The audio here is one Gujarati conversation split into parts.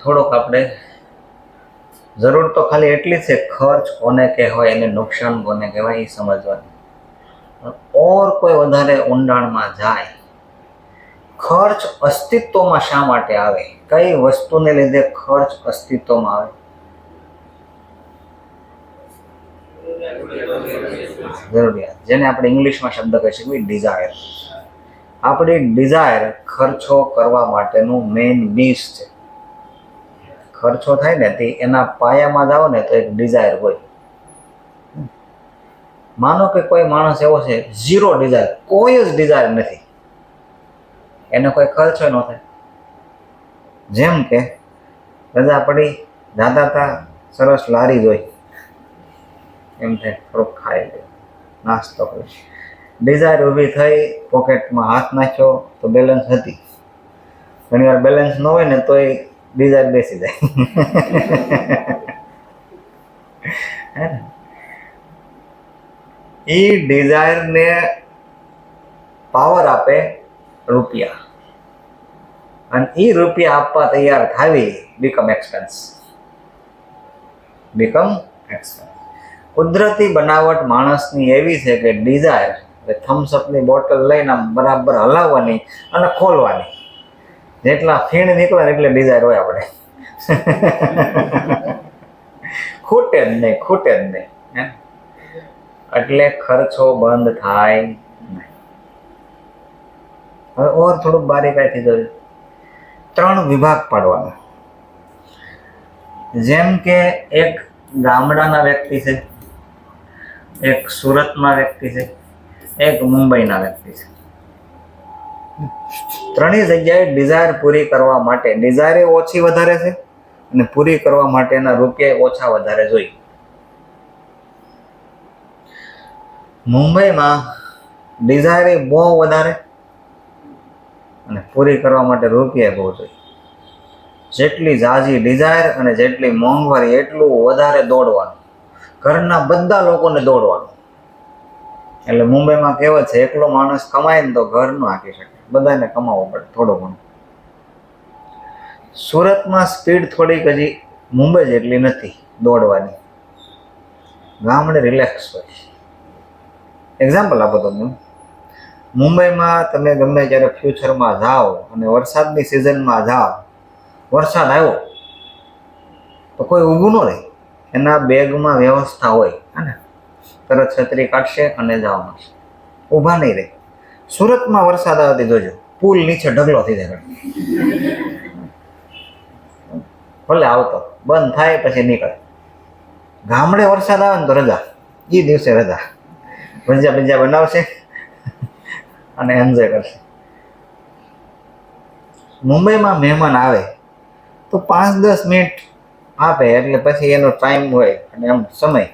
થોડોક આપણે જરૂર તો ખાલી એટલી છે, ખર્ચ કોને કહેવાય અને નુકસાન કોને કહેવાય એ સમજવાનું. ઓર કોઈ વધારે ઊંડાણમાં જાય, ખર્ચ અસ્તિત્વમાં શા માટે આવે, કઈ વસ્તુને લીધે ખર્ચ અસ્તિત્વમાં આવે? જરૂરિયાત, જેને આપણે ઇંગ્લિશમાં શબ્દ કહી શકીએ ડિઝાયર. આપણી ડિઝાયર ખર્ચો કરવા માટેનું મેઇન બીજ છે. ખર્ચો થાય ને તે એના પાયામાં જાઓ ને તો એક ડિઝાયર હોય. માનો કે કોઈ માણસ એવો છે ઝીરો ડિઝાયર, કોઈ જ ડિઝાયર નથી, એને કોઈ ખર્ચો ન થાય. જેમ કે રજા પડી, જાતા હતા, સરસ લારી જોઈ, એમ થાય થોડુંક ખાઈ લે, નાસ્તો કર્યો. ડિઝાયર ઊભી થઈ, પોકેટમાં હાથ નાખ્યો તો બેલેન્સ હતી. ઘણી વાર બેલેન્સ ન હોય ને તો એ ડિઝાયર બેસી જાય. એ ડિઝાયરને પાવર આપે રૂપિયા, અને એ રૂપિયા આપવા તૈયાર થાવી બીકમ એક્સપેન્સ. કુદરતી બનાવટ માણસની એવી છે કે ડિઝાયર થમ્સઅપની બોટલ લઈને આમ બરાબર હલાવવાની અને ખોલવાની, જેટલા ફીણ નીકળે એટલે ડિઝાયર હોય આપણે. ખૂટે જ નહીં. એટલે ખર્ચો બંધ થાય નહીં. હવે ઓર થોડુંક બારીકાઈથી જોયું, 3 વિભાગ પાડવાના. જેમ કે એક ગામડાના વ્યક્તિ છે, એક સુરતના વ્યક્તિ છે, એક મુંબઈના વ્યક્તિ છે. ત્રણેય જગ્યાએ ડિઝાયર પૂરી કરવા માટે ડિઝાયર ઓછી વધારે છે અને પૂરી કરવા માટેના રૂપિયા ઓછા વધારે જોઈએ. મુંબઈમાં ડિઝાયર બહુ વધારે અને પૂરી કરવા માટે રૂપિયા બહુ જોઈએ. જેટલી ઝાઝી ડિઝાયર અને જેટલી મોંઘવારી એટલું વધારે દોડવાનું, ઘરના બધા લોકોને દોડવાનું. એટલે મુંબઈમાં કહેવત છે, એકલો માણસ કમાય ને તો ઘર ન હાંકી શકે, બધાને કમાવવું પડે થોડું ઘણું. સુરતમાં સ્પીડ થોડીક હજી મુંબઈ જેટલી નથી દોડવાની, ગામડે રિલેક્સ હોય. એક્ઝામ્પલ આપો તમને, મુંબઈમાં તમે ગમે ત્યારે ફ્યુચરમાં જાઓ અને વરસાદની સિઝનમાં જાઓ, વરસાદ આવ્યો તો કોઈ ઊભું ન રહે, એના બેગમાં વ્યવસ્થા હોય ને, તરત છત્રી કાઢશે અને જવાનું છે, ઊભા નહીં રહે. સુરતમાં વરસાદ આવતી જોજો, પુલ નીચે ઢગલો થઈ જાય, ભલે આવતો બંધ થાય પછી નીકળે. ગામડે વરસાદ આવે ને તો રજા, એ દિવસે રજા, ભજીયા બનાવશે અને એન્જોય કરશે. મુંબઈમાં મહેમાન આવે તો 5-10 મિનિટ આપે એટલે પછી એનો ટાઈમ હોય અને એમ સમય.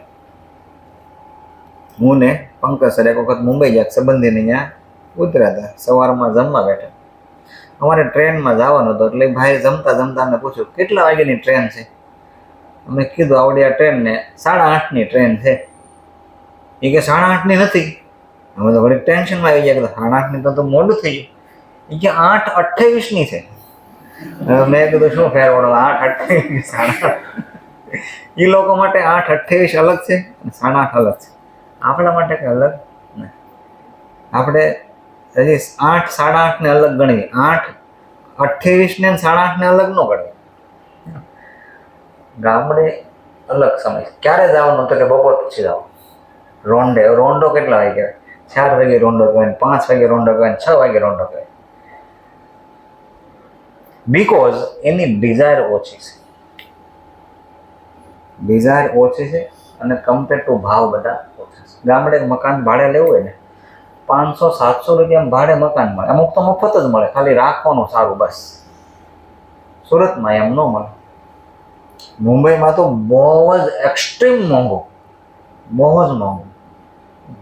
હું ને પંકજ સર એક વખત મુંબઈ ગયા, સંબંધીને ત્યાં ઉતર્યા હતા, સવારમાં જમવા બેઠા. અમારે ટ્રેનમાં જવાનું હતું એટલે ભાઈ જમતા અમને પૂછ્યું કેટલા વાગ્યાની ટ્રેન છે. અમે કીધું આવડી આ ટ્રેન ને 8:30ની ટ્રેન છે. એ કે 8:30ની નથી. અમે તો ઘડી ટેન્શનમાં આવી ગયા કે 8:30ની તો મોડું થઈ ગયું. એ કે 8:28ની છે. મેં કીધું શું ફેર પડો, 8:28 એ લોકો માટે 8:28 અલગ છે અને 8:30 અલગ છે. આપણા માટે કઈ અલગ નહીં. આપણે હજી 8, 8:30 ને અલગ ગણીએ, 8:28 ને 8:30 ને અલગ ન ગણીએ. ગામડે અલગ સમય. ક્યારે જવાનું તો કે બપોર પછી જાવ. રોંડો કેટલા વાગે? 4 વાગે રોંડો કહેવાય, 5 વાગે રોંડો કહેવાય, 6 વાગે રોંડો કહેવાય. બીકોઝ એની ડિઝાયર ઓછી છે. ડિઝાયર ઓછી છે અને કમ્પેર ટુ ભાવ બધા ઓછા છે. ગામડે મકાન ભાડે લેવું હોય ને 500-700 રૂપિયા ભાડે મકાન મળે, અમુક તો મફત જ મળે, ખાલી રાખવાનું સારું બસ. સુરતમાં એમ ન મળે. મુંબઈમાં તો બહુ જ એક્સ્ટ્રીમ મોંઘું, બહુ જ મોંઘું.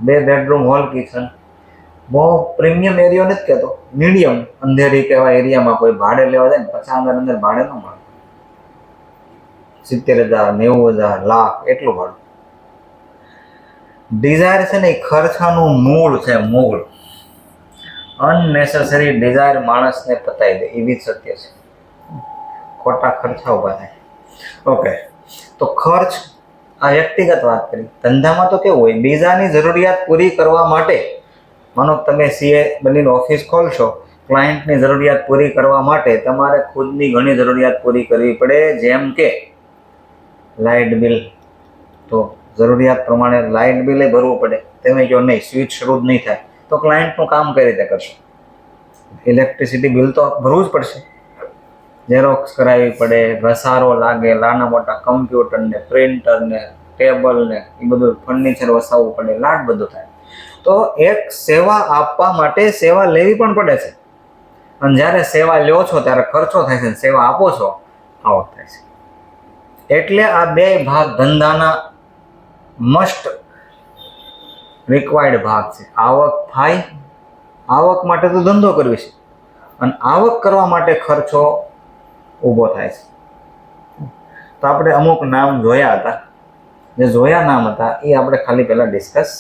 2 બેડરૂમ હોલ કિચન, બહુ પ્રીમિયમ એરિયો નથી કહેતો, મીડિયમ અંધેરી કહેવાય એરિયામાં કોઈ ભાડે લેવા જાય ને 50,000 અંદર ભાડે ન મળે. 70,000, 90,000, લાખ એટલું ભાડું. ડિઝાયર છે ને એ ખર્ચાનું મૂળ છે, મૂળ. અનનેસેસરી ડિઝાયર માણસને પતાવી દે, એવી સત્ય છે. ખોટા ખર્ચા ઊભા થાય. ઓકે, તો ખર્ચ આ વ્યક્તિગત વાત કરી. ધંધામાં તો કેવું હોય, બીજાની જરૂરિયાત પૂરી કરવા માટે, માનો તમે સીએ બનીને ઓફિસ ખોલશો, ક્લાયન્ટની જરૂરિયાત પૂરી કરવા માટે તમારે ખુદની ઘણી જરૂરિયાત પૂરી કરવી પડે. જેમ કે લાઇટ બિલ, તો જરૂરિયાત પ્રમાણે લાઇટ બિલે ભરવું પડે. તમે કહો નહીં, સ્વિચ શરૂ જ નહીં થાય, તો ક્લાયન્ટનું કામ કઈ રીતે કરશે? ઇલેક્ટ્રિસિટી બિલ તો ભરવું જ પડશે. ઝેરોક્સ કરાવવી પડે, ઘસારો લાગે, નાના મોટા કમ્પ્યુટરને, પ્રિન્ટરને, ટેબલને, એ બધું ફર્નિચર વસાવવું પડે, લાટ બધું થાય. તો એક સેવા આપવા માટે સેવા લેવી પણ પડે છે. અને જ્યારે સેવા લ્યો છો ત્યારે ખર્ચો થાય છે, સેવા આપો છો આવક થાય છે. એટલે આ બે ભાગ ધંધાના મસ્ટ રિક્વાયર્ડ ભાગ છે. આવક થાય, આવક માટે તો ધંધો કરવી છે, અને આવક કરવા માટે ખર્ચો ઊભો થાય છે. તો આપણે અમુક નામ જોયા હતા. જે જોયા નામ હતા એ આપણે ખાલી પહેલા ડિસ્કસ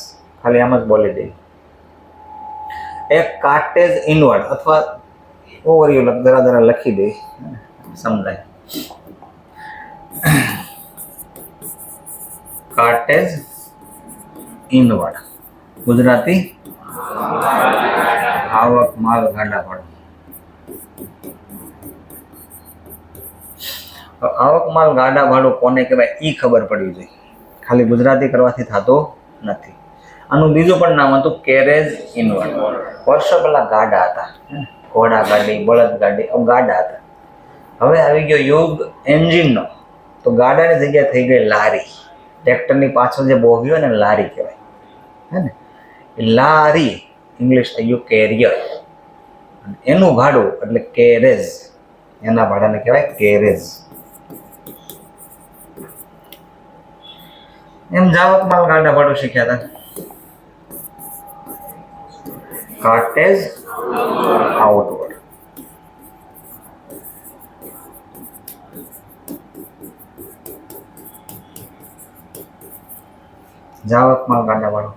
ખાલી આમ જ બોલી દઈએ. એક કાર્ટેજ ઇનવર્ડ, અથવા ઓવરવ્યુ જરા લખી દઈએ, સમજાય. કાર્ટેજ ઇનવર્ડ, ગુજરાતી આવક માલ ગાડા ભાડું. આવક માલ ગાડા ભાડું કોને કહેવાય એ ખબર પડવી જોઈએ. ખાલી ગુજરાતી કરવાથી થતો નથી. આનું બીજું પણ નામ હતું કેરેજ ઇનવર્ડ. વર્ષો પહેલા ગાડા હતા, ઘોડા ગાડી, બળદ ગાડી, ગાડા હતા. હવે આવી ગયો યુગ એન્જિનનો, તો ગાડાની જગ્યાએ થઈ ગઈ લારી. ટ્રેક્ટરની પાછળ જે બોગી હોય ને લારી કહેવાય, હે ને? લારી ઇંગ્લિશ થઈ ગયું કેરિયર. એનું ભાડું એટલે કેરેજ, એના ભાડાને કહેવાય કેરેજ. એમ જાવક માલ ગાડા ભાડું શીખ્યા હતા. Cartage outward. જાવક માલ ગાડા ભાડું.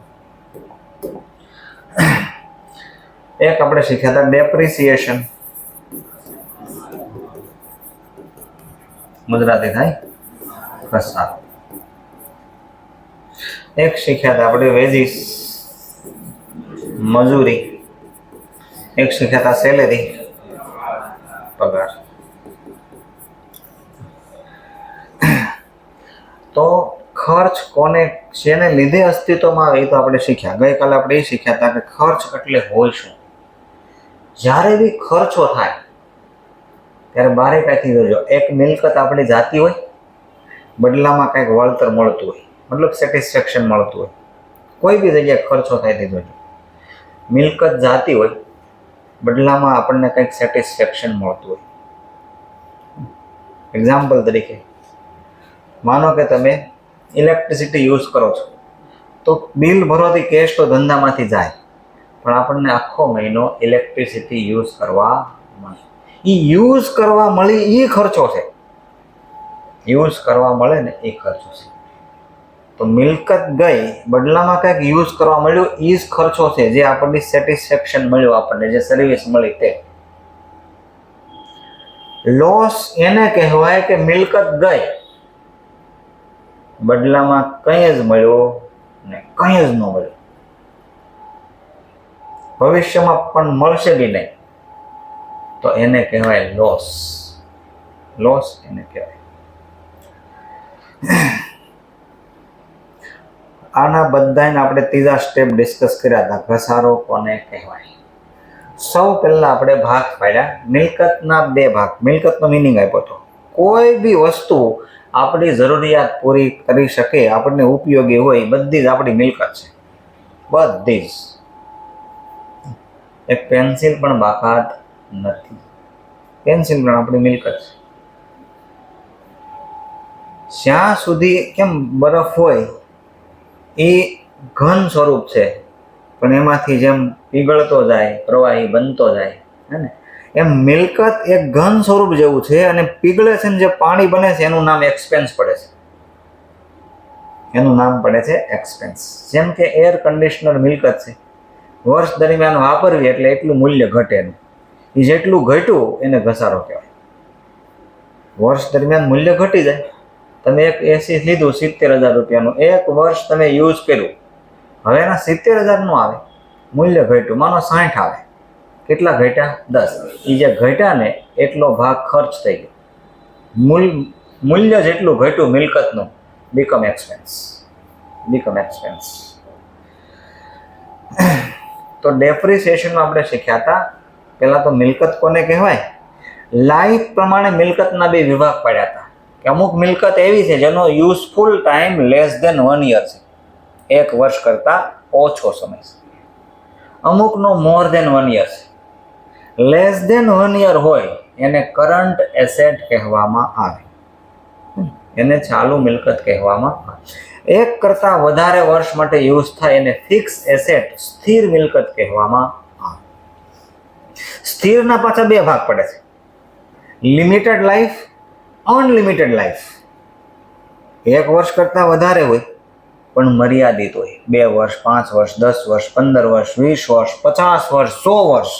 એક આપણે શીખ્યા હતા ડેપ્રિસિએશન, ગુજરાતી થાય ઘસારો. એક શીખ્યા હતા આપણે વેજીસ, મજૂરી. એક શીખ્યા હતા સેલેરી, પગાર. તો ખર્ચ કોને શેને લીધે અસ્તિત્વમાં આવે એ તો આપણે શીખ્યા. ગઈકાલે આપણે એ શીખ્યા હતા કે ખર્ચ એટલે હોય શું. જ્યારે બી ખર્ચો થાય ત્યારે બારે કાંઈથી જોજો, એક મિલકત આપણી જાતી હોય, બદલામાં કંઈક વળતર મળતું હોય, મતલબ સેટિસ્ફેક્શન મળતું હોય. કોઈ બી જગ્યાએ ખર્ચો થાય તે જોજો, મિલકત જાતી હોય, બદલામાં આપણને કંઈક સેટિસ્ફેક્શન મળતું હોય. એક્ઝામ્પલ તરીકે માનો કે તમે ઇલેક્ટ્રિસિટી યુઝ કરો છો, તો બિલ ભરવાથી કેશ તો ધંધામાંથી જાય, પણ આપણને આખો મહિનો ઇલેક્ટ્રિસિટી યુઝ કરવા મળે. એ યુઝ કરવા મળી એ ખર્ચો છે. યુઝ કરવા મળે ને એ ખર્ચો છે. તો મિલકત ગઈ, બદલામાં કંઈક યુઝ કરવા મળ્યું, એ જ ખર્ચો છે. જે આપણને સેટિસ્ફેક્શન મળ્યું, આપણને જે સર્વિસ મળી તે. લોસ એને કહેવાય કે મિલકત ગઈ, બદલામાં કંઈ જ મળ્યો ને કંઈ જ ન મળ્યું, ભવિષ્યમાં પણ મળશે બી નહીં, તો એને કહેવાય લોસ. લોસ એને કહેવાય. આના બધાને આપણે ત્રીજા સ્ટેપ ડિસ્કસ કર્યા હતા, ઘસારો કોને કહેવાય. સૌ પહેલા આપણે ભાગ પાડ્યા મિલકતના બે ભાગ. મિલકતનો મિનિંગ આપ્યો હતો, કોઈ બી વસ્તુ આપણી જરૂરિયાત પૂરી કરી શકે, આપણને ઉપયોગી હોય, બધી જ આપણી મિલકત છે, બધી જ. એક પેન્સિલ પણ બાકાત નથી, પેન્સિલ પણ આપણી મિલકત છે. જ્યાં સુધી કેમ બરફ હોય એ ઘન સ્વરૂપ છે, પણ એમાંથી જેમ પીગળતો જાય, પ્રવાહી બનતો જાય, હે ને, એમ મિલકત એક ઘન સ્વરૂપ જેવું છે. અને પીગળે છે ને જે પાણી બને છે એનું નામ એક્સપેન્સ પડે છે. એનું નામ પડે છે એક્સપેન્સ. જેમ કે એર કન્ડિશનર મિલકત છે, વર્ષ દરમિયાન વાપરવી એટલે એટલું મૂલ્ય ઘટે એનું. એ જેટલું ઘટ્યું એને ઘસારો કહેવાય. વર્ષ દરમિયાન મૂલ્ય ઘટી જાય. તમે એક એસી લીધું 70,000 રૂપિયાનું, એક વર્ષ તમે યુઝ કર્યું, હવે એના 70,000 નો આવે, મૂલ્ય ઘટ્યું, માનો 60 આવે. કેટલા ઘટ્યા? 10. એ જે ઘટ્યા ને એટલો ભાગ ખર્ચ થઈ ગયો. મૂલ્ય જેટલું ઘટ્યું મિલકતનું, બીકમ એક્સપેન્સ. તો ડેપ્રિસિએશનમાં આપણે શીખ્યા હતા, પહેલા તો મિલકત કોને કહેવાય, લાઈફ પ્રમાણે મિલકતના બે વિભાગ પડ્યા હતા કે અમુક મિલકત એવી છે જેનો useful time less than 1 year છે, 1 વર્ષ કરતા ઓછો સમય છે. અમુકનો મોર ધેન 1 યર છે. લેસ ધેન 1 યર હોય એને કરંટ એસેટ કહેવામાં આવે, એને ચાલુ મિલકત કહેવામાં આવે. 1 કરતા વધારે વર્ષ માટે યુઝ થાય એને ફિક્સ એસેટ, સ્થિર મિલકત કહેવામાં આવે. સ્થિરના પાછા બે ભાગ પડે છે, લિમિટેડ લાઈફ, અનલિમિટેડ લાઈફ. 1 વર્ષ કરતા વધારે હોય પણ મર્યાદિત હોય, 2 વર્ષ, 5 વર્ષ, 10 વર્ષ, 15 વર્ષ, 20 વર્ષ, 50 વર્ષ, 100 વર્ષ.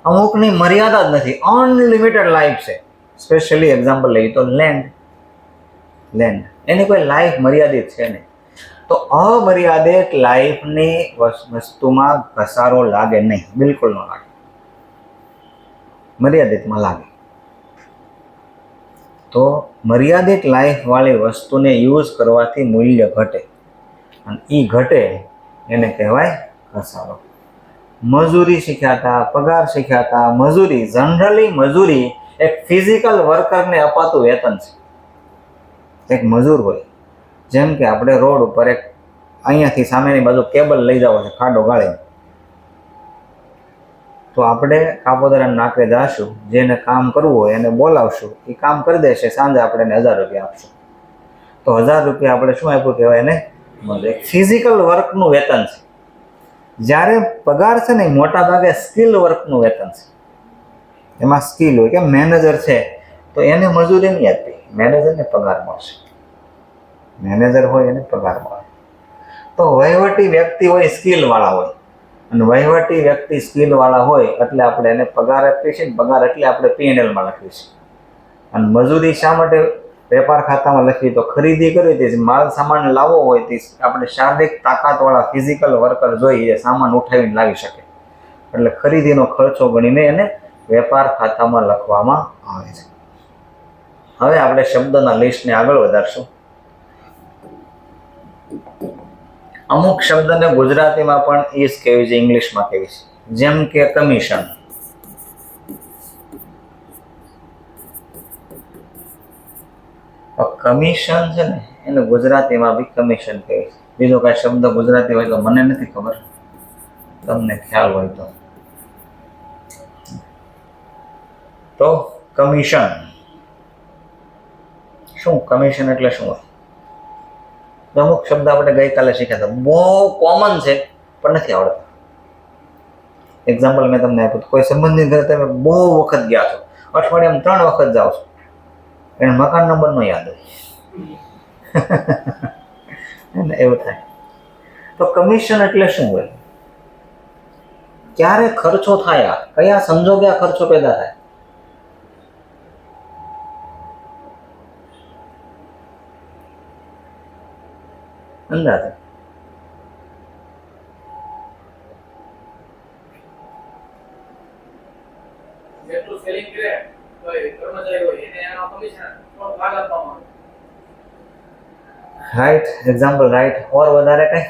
અમુકની મર્યાદા જ નથી, અનલિમિટેડ લાઈફ છે. સ્પેશિયલી એક્ઝામ્પલ લઈએ તો લેન્ડ, એની કોઈ લાઈફ મર્યાદિત છે નહીં. તો અમર્યાદિત લાઈફની વસ્તુમાં ઘસારો લાગે નહીં, બિલકુલ ન લાગે, મર્યાદિતમાં લાગે. તો મર્યાદિત લાઈફ વાળી વસ્તુને યુઝ કરવાથી મૂલ્ય ઘટે, અને એ ઘટે એને કહેવાય ઘસારો. મજૂરી શીખ્યા હતા, પગાર શીખ્યા હતા. મજૂરી, જનરલી મજૂરી એક ફિઝિકલ વર્કરને અપાતું વેતન છે. એક મજૂર હોય, જેમ કે આપણે રોડ ઉપર એક અહીંયાથી સામેની બાજુ કેબલ લઈ જવો છે ખાડો ગાળીને, તો આપણે કાપોદરા નાકે જાશું, જેને કામ કરવું હોય એને બોલાવશું, એ કામ કરી દેશે, સાંજે આપણે એને 1000 રૂપિયા આપશું. તો 1000 રૂપિયા આપણે શું આપ્યું કહેવાય એને? ફિઝિકલ વર્કનું વેતન છે. જ્યારે પગાર છે ને મોટા ભાગે સ્કિલ વર્કનું વેતન છે. એમાં સ્કિલ હોય, કે મેનેજર છે તો એને મજૂરી નહીં આપી, મેનેજરને પગાર મળશે. મેનેજર હોય એને પગાર મળે. તો વહીવટી વ્યક્તિ હોય સ્કિલ વાળા હોય, અને વહીવટી વ્યક્તિ સ્કિલ વાળા હોય એટલે આપણે એને પગાર આપીએ છીએ. પગાર એટલે આપણે P&L માં લખીએ છીએ. અને મજૂરી શા માટે વેપાર ખાતામાં લખી? તો ખરીદી કરવી તે માલ સામાન લાવવો હોય તે આપણે શારીરિક તાકાતવાળા ફિઝિકલ વર્કર જોઈએ, સામાન ઉઠાવીને લાવી શકે, એટલે ખરીદીનો ખર્ચો ગણીને એને વેપાર ખાતામાં લખવામાં આવે છે. હવે આપણે શબ્દના લિસ્ટને આગળ વધારશું. અમુક શબ્દને ગુજરાતીમાં પણ ઈસ કહેવી છે, ઇંગ્લિશમાં કહેવી છે. જેમ કે કમિશન. કમિશન છે ને એને ગુજરાતીમાં બી કમિશન કહેવાય છે. બીજો કાંઈ શબ્દ ગુજરાતી હોય તો મને નથી ખબર, તમને ખ્યાલ હોય તો કમિશન શું? કમિશન એટલે શું હોય? અમુક શબ્દ આપણે ગઈકાલે શીખ્યા હતા, બહુ કોમન છે પણ નથી આવડતા. એક્ઝામ્પલ મેં તમને આપ્યું, કોઈ સંબંધી ઘરે તમે બહુ વખત ગયા છો, અઠવાડિયામાં 3 વખત જાઓ છો, એને મકાન નંબર નો યાદ હોય એવું થાય. તો કમિશન એટલે શું હોય? ક્યારે ખર્ચો થાય, કયા સંજોગે આ ખર્ચો પેદા થાય? અંદાજે જેટલું સેલિંગ કરે કોઈ કર્મચારી હોય એને એનો કમિશન થોડો ભાગ આપવામાં આવે. Right, example right. ઓર વધારે કઈ?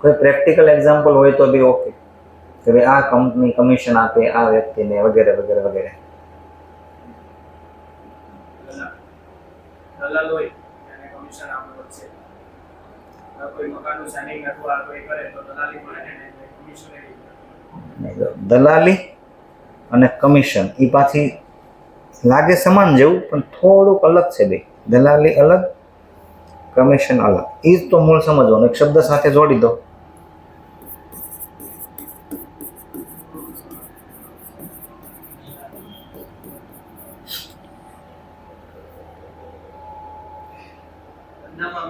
કોઈ પ્રેક્ટિકલ એક્ઝામ્પલ હોય તો બી ઓકે, કે ભાઈ આ કંપની કમિશન આપે આ વ્યક્તિને, વગેરે વગેરે વગેરે. દલાલ હોય એને કમિશન આપવું પડશે. કોઈ મકાનનું સાઇનિંગ અથવા કોઈ કરે તો દલાલી મળે ને કમિશન. દલાલી અને કમિશન એ પાછી લાગે સમાન જેવું પણ થોડુંક અલગ છે બે. દલાલી અલગ, કમિશન અલગ. એ જ તો મૂળ સમજવાનું. એક શબ્દ સાથે જોડી દો.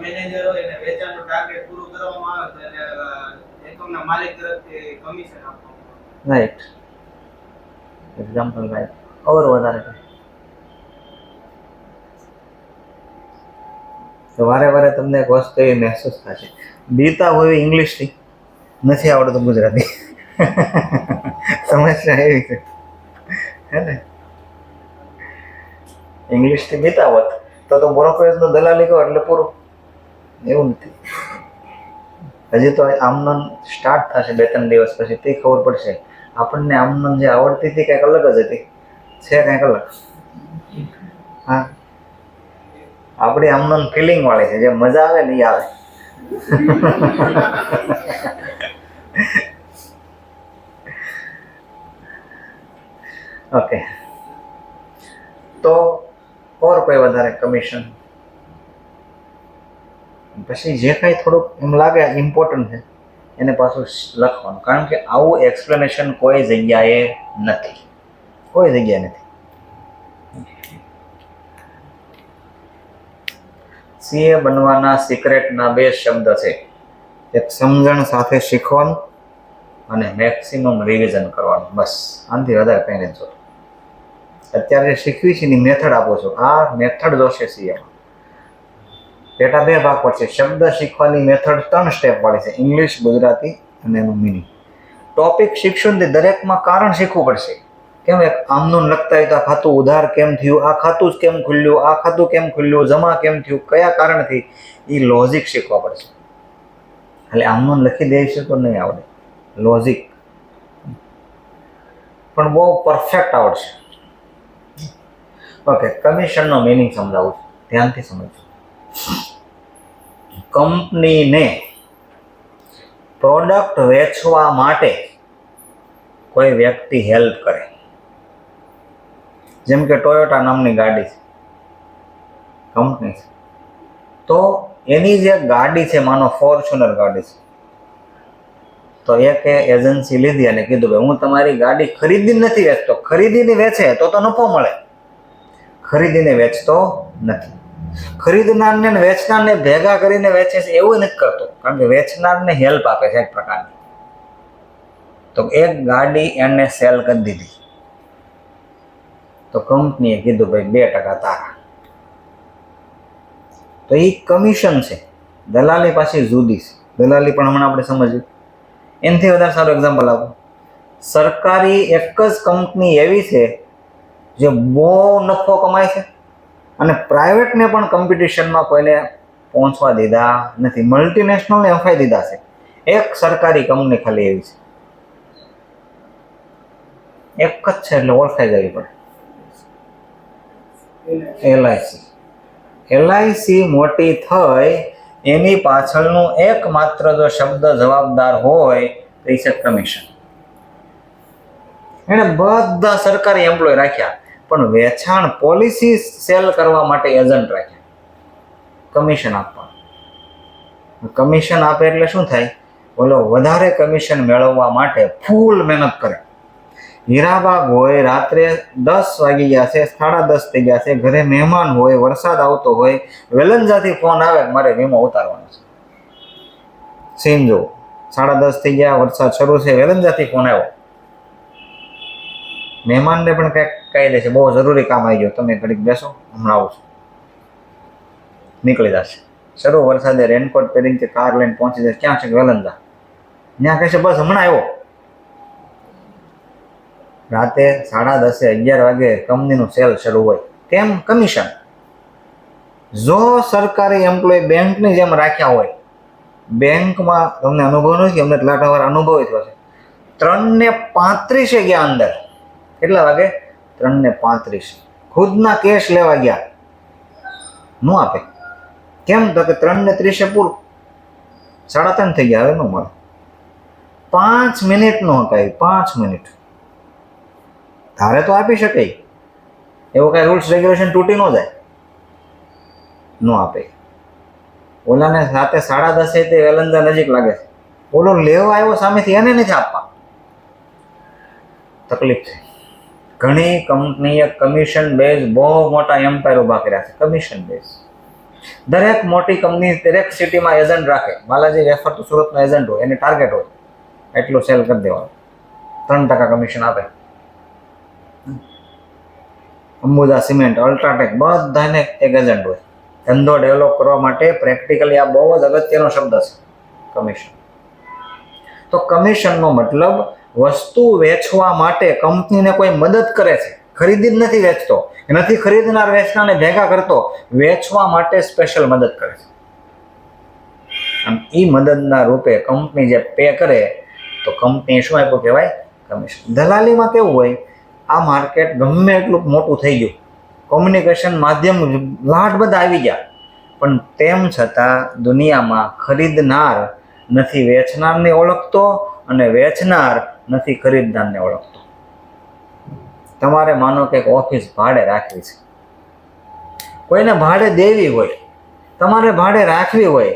મેનેજર હોય એને વેચાણનું ટાર્ગેટ પૂરું કરવામાં આવે તો એને એકમના માલિક તરફથી કમિશન આપવામાં આવે. રાઈટ. એક્ઝામ્પલ ભાઈ ઓર વધારે છે. તો વારે વારે તમને એક વસ્તુ એવી મહેસૂસ થશે, બીતા હોય ઇંગ્લિશથી, નથી આવડતું ગુજરાતી. સમસ્યા એવી છે હે ને. ઇંગ્લિશથી બીતા હોત તો બ્રોકરેજનો દલાલી કહો એટલે પૂરું. એવું નથી. હજી તો આમનોન સ્ટાર્ટ થશે 2-3 દિવસ પછી, તે ખબર પડશે આપણને આમનોન જે આવડતી હતી કંઈક અલગ જ હતી, છે કંઈક અલગ. હા, આપણી આમનોન ફિલિંગ વાળી છે, જે મજા આવે ને એ આવે. ઓકે, તો ઓર કોઈ વધારે કમિશન પછી જે કાંઈ થોડુંક એમ લાગે ઇમ્પોર્ટન્ટ છે એને પાછું લખવાનું, કારણ કે આવું એક્સપ્લેનેશન કોઈ જગ્યાએ નથી, કોઈ જગ્યાએ નથી. સીએ બનવાના સિક્રેટના 2 શબ્દ છે, એક સમજણ સાથે શીખવાનું અને મેક્સિમમ રિવિઝન કરવાનું. બસ, આનાથી વધારે કંઈ નથી જોતું. અત્યારે શીખવી છે એની મેથડ આપો છો, આ મેથડ જોશે સીએમાં. પેટા 2 ભાગ પડશે. શબ્દ શીખવાની મેથડ 3 સ્ટેપ વાળી છે, ઇંગ્લિશ, ગુજરાતી અને એનું મિનિંગ. ટોપિક શીખશું ને દરેકમાં કારણ શીખવું પડશે. કેમ, એક આમનું લખતા હોય તો આ ખાતું ઉધાર કેમ થયું, આ ખાતું કેમ ખુલ્યું, આ ખાતું કેમ ખુલ્યું, જમા કેમ થયું, કયા કારણથી, એ લોજિક શીખવા પડશે. એટલે આમનું લખી દઈશું તો નહીં આવડે, લોજિક પણ બહુ પરફેક્ટ આવડશે. ઓકે, કમિશનનો મિનિંગ સમજાવું છું, ધ્યાનથી સમજજો. કંપનીને પ્રોડક્ટ વેચવા માટે કોઈ વ્યક્તિ હેલ્પ કરે, જેમ કે ટોયોટા નામની ગાડી છે, કંપની છે, તો એની જે ગાડી છે, માનો ફોર્ચ્યુનર ગાડી છે, તો એક એજન્સી લીધી અને કીધું ભાઈ હું તમારી ગાડી ખરીદીને નથી વેચતો, ખરીદીને વેચે તો નફો મળે, ખરીદીને વેચતો નથી. ખરીદનારને વેચનારને ભેગા કરીને વેચે છે એવું નથી કરતો, કારણ કે વેચનારને હેલ્પ આપે છે એક પ્રકારની. તો એક ગાડી એને સેલ કરી દીધી, તો કંપનીએ કીધું ભાઈ 2% તારા. તો એ કમિશન છે. દલાલી પાછી જુદી છે, દલાલી પણ હમણાં આપણે સમજ્યું. એનાથી વધારે સારું એક્ઝામ્પલ આપો. સરકારી એક જ કંપની એવી છે જે બહુ નફો કમાય છે અને પ્રાઇવેટને પણ કોમ્પિટિશનમાં કોઈને પહોંચવા દીધા નથી, મલ્ટીનેશનલને હફાઈ દીધા છે. એક સરકારી કંપની ખાલી એવી છે, એક જ છે, એટલે ઓળખાઈ જવી પડે. એલઆઈસી મોટી થઈ એની પાછળનું એકમાત્ર જો શબ્દ જવાબદાર હોય તો એ છે કમિશન. એને બધા સરકારી એમ્પ્લોય રાખ્યા, પણ વેચાણ પોલિસી સેલ કરવા માટે એજન્ટ રાખ્યા, કમિશન આપવા. કમિશન આપે એટલે શું થાય, બોલો વધારે કમિશન મેળવવા માટે ફૂલ મહેનત કરે. હીરાબાગ હોય, રાત્રે 10 વાગી ગયા છે, 10:30 થઈ ગયા છે, ઘરે મહેમાન હોય, વરસાદ આવતો હોય, વેલંજાથી ફોન આવે મારે વીમો ઉતારવાનો છે. સીન જો 10:30 થઈ ગયા, વરસાદ શરૂ છે, વેલંજાથી ફોન આવ્યો, મહેમાનને પણ કંઈક કહી દે છે બહુ જરૂરી કામ આવી ગયો, તમે ઘડીક બેસો, હમણાં આવું છું, નીકળી જશે. શરૂ વરસાદે રેનકોટ પહેરીને કાર લઈને પહોંચી જાય, ક્યાં છે, વેલંજા. ત્યાં કહે છે બસ હમણાં આવ્યો. રાતે 10:30 11 વાગે કંપનીનું સેલ શરૂ હોય. કેમ, કમિશન. જો સરકારી એમ્પ્લોય બેંકની જેમ રાખ્યા હોય, બેંકમાં તમને અનુભવ નથી, અમને લાટા વાર અનુભવ થયો છે, 3:35 ગયા અંદર. કેટલા વાગે? 3:35. ખુદના કેશ લેવા ગયા, ન આપે. કેમ, તો કે 3:30 પૂરું, 3:30 થઈ ગયા, હવે ન મળે. 5 મિનિટ નો હકાય, 5 મિનિટ ધારે તો આપી શકે, એવું કઈ રૂલ્સ રેગ્યુલેશન તૂટી ન જાય, ન આપે. ઓલાને રાતે 10:30 તે વેલંજા નજીક લાગે છે, ઓલો લેવા આવ્યો સામેથી, એને નથી આપવા. તકલીફ છે. ઘણી કંપનીએ કમિશન બેઝ બહુ મોટા એમ્પાયર ઉભા કર્યા છે, કમિશન બેઝ. દરેક મોટી કંપની દરેક સિટીમાં એજન્ટ રાખે. બાલાજી વેફર તો સુરતનો એજન્ટ હોય, એને ટાર્ગેટ હોય એટલું સેલ કરી દેવાનું, 3% કમિશન આપે. અંબુજા સિમેન્ટ, અલ્ટ્રાટેક બધાને એક એજન્ટ હોય. ધંધો ડેવલપ કરવા માટે પ્રેક્ટિકલી આ બહુ જ અગત્યનો શબ્દ છે, કમિશન. તો કમિશનનો મતલબ વસ્તુ વેચવા માટે કંપનીને કોઈ મદદ કરે છે, ખરીદી જ નથી વેચતો, નથી ખરીદનાર વેચનારને ભેગા કરતો, વેચવા માટે સ્પેશિયલ મદદ કરે છે. અને એ મદદના રૂપે કંપની જે પે કરે તો કંપની શું આપ્યું કહેવાય? કમિશન. દલાલીમાં કેવું હોય, આ માર્કેટ ગમે એટલું મોટું થઈ ગયું, કોમ્યુનિકેશન માધ્યમ લાટ બધા આવી ગયા, પણ તેમ છતાં દુનિયામાં ખરીદનાર નથી વેચનારને ઓળખતો અને વેચનાર નથી ખરીદનારને ઓળખતો. તમારે માનો કે એક ઓફિસ ભાડે રાખવી છે, કોઈને ભાડે દેવી હોય, તમારે ભાડે રાખવી હોય,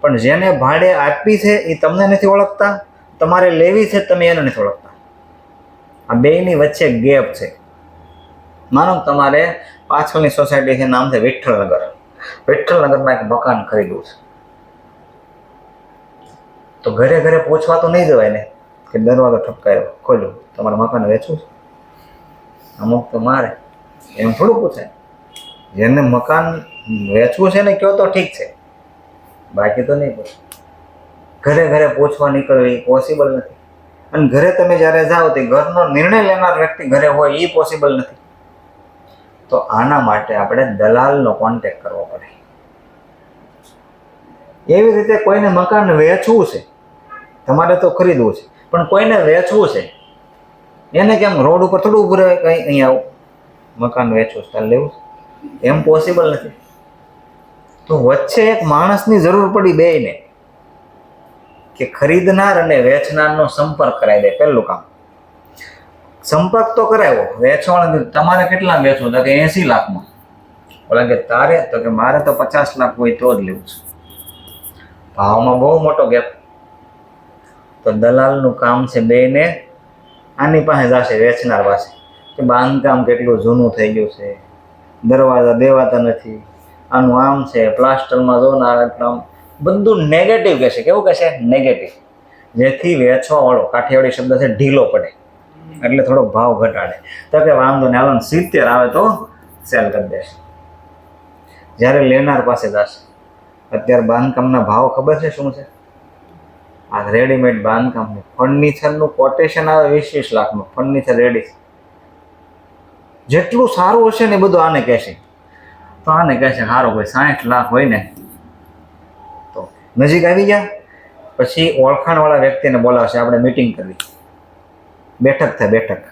પણ જેને ભાડે આપી છે એ તમને નથી ઓળખતા, તમારે લેવી છે તમે એને નથી ઓળખતા. આ બેયની વચ્ચે ગેપ છે. માનો તમારે પાછળની સોસાયટી છે, નામ છે વિઠ્ઠલનગર. વિઠ્ઠલનગરમાં એક મકાન ખરીદવું છે, તો ઘરે ઘરે પહોંચવા તો નહીં જવાય ને કે દરવાજો ઠપકાયો, ખોલ્યું, તમારું મકાન વેચવું છે? અમુક તો મારે એમ થોડું પૂછાય. જેને મકાન વેચવું છે ને કયો તો ઠીક છે, બાકી તો નહીં પૂછે. ઘરે ઘરે પહોંચવા નીકળવી પોસિબલ નથી. અને ઘરે તમે જ્યારે જાઓ તો ઘરનો નિર્ણય લેનાર વ્યક્તિ ઘરે હોય એ પોસિબલ નથી. તો આના માટે આપણે દલાલનો કોન્ટેક્ટ કરવો પડે. એવી રીતે કોઈને મકાન વેચવું છે, તમારે તો ખરીદવું છે, પણ કોઈને વેચવું છે, એને કેમ રોડ ઉપર થોડું ઉભું રહે, કંઈ અહીંયા આવું મકાન વેચવું છે, તારે લેવું છે, એમ પોસિબલ નથી. તો વચ્ચે એક માણસની જરૂર પડી બેયને, કે ખરીદનાર અને વેચનારનો સંપર્ક કરાવી દે. પહેલું કામ સંપર્ક તો કરાવ્યો, વેચવાનું તમારે કેટલા વેચવું? તો કે 80 લાખમાં. બોલે કે તારે? તો કે મારે તો 50 લાખ હોય તો જ લેવું છે. ભાવમાં બહુ મોટો ગેપ. તો દલાલનું કામ છે બેને આની પાસે જશે, વેચનાર પાસે, કે બાંધકામ કેટલું જૂનું થઈ ગયું છે, દરવાજા દેવાતા નથી, આનું આમ છે, પ્લાસ્ટરમાં જો ના, એટલા બધું નેગેટિવ કહેશે. કેવું કહેશે? નેગેટિવ. જેથી વેચવા વાળો, કાઠિયાવાડી શબ્દ છે, ઢીલો પડે, એટલે થોડો ભાવ ઘટાડે. તો કે વાંધો ને, હાલો 70 આવે તો સેલ કરી દેશે. જ્યારે લેનાર પાસે જશે, અત્યારે બાંધકામના ભાવ ખબર છે શું છે? આ રેડીમેડ બાંધકામનું ફર્નિચરનું કોટેશન આવે 20-20 લાખનું ફર્નિચર રેડી. જેટલું સારું હશે ને બધું આને કહેશે. તો આને કહેશે સારું ભાઈ 60 લાખ હોય ને. તો નજીક આવી ગયા પછી ઓળખાણવાળા વ્યક્તિને બોલાવશે, આપણે મીટિંગ કરવી, બેઠક થાય. બેઠક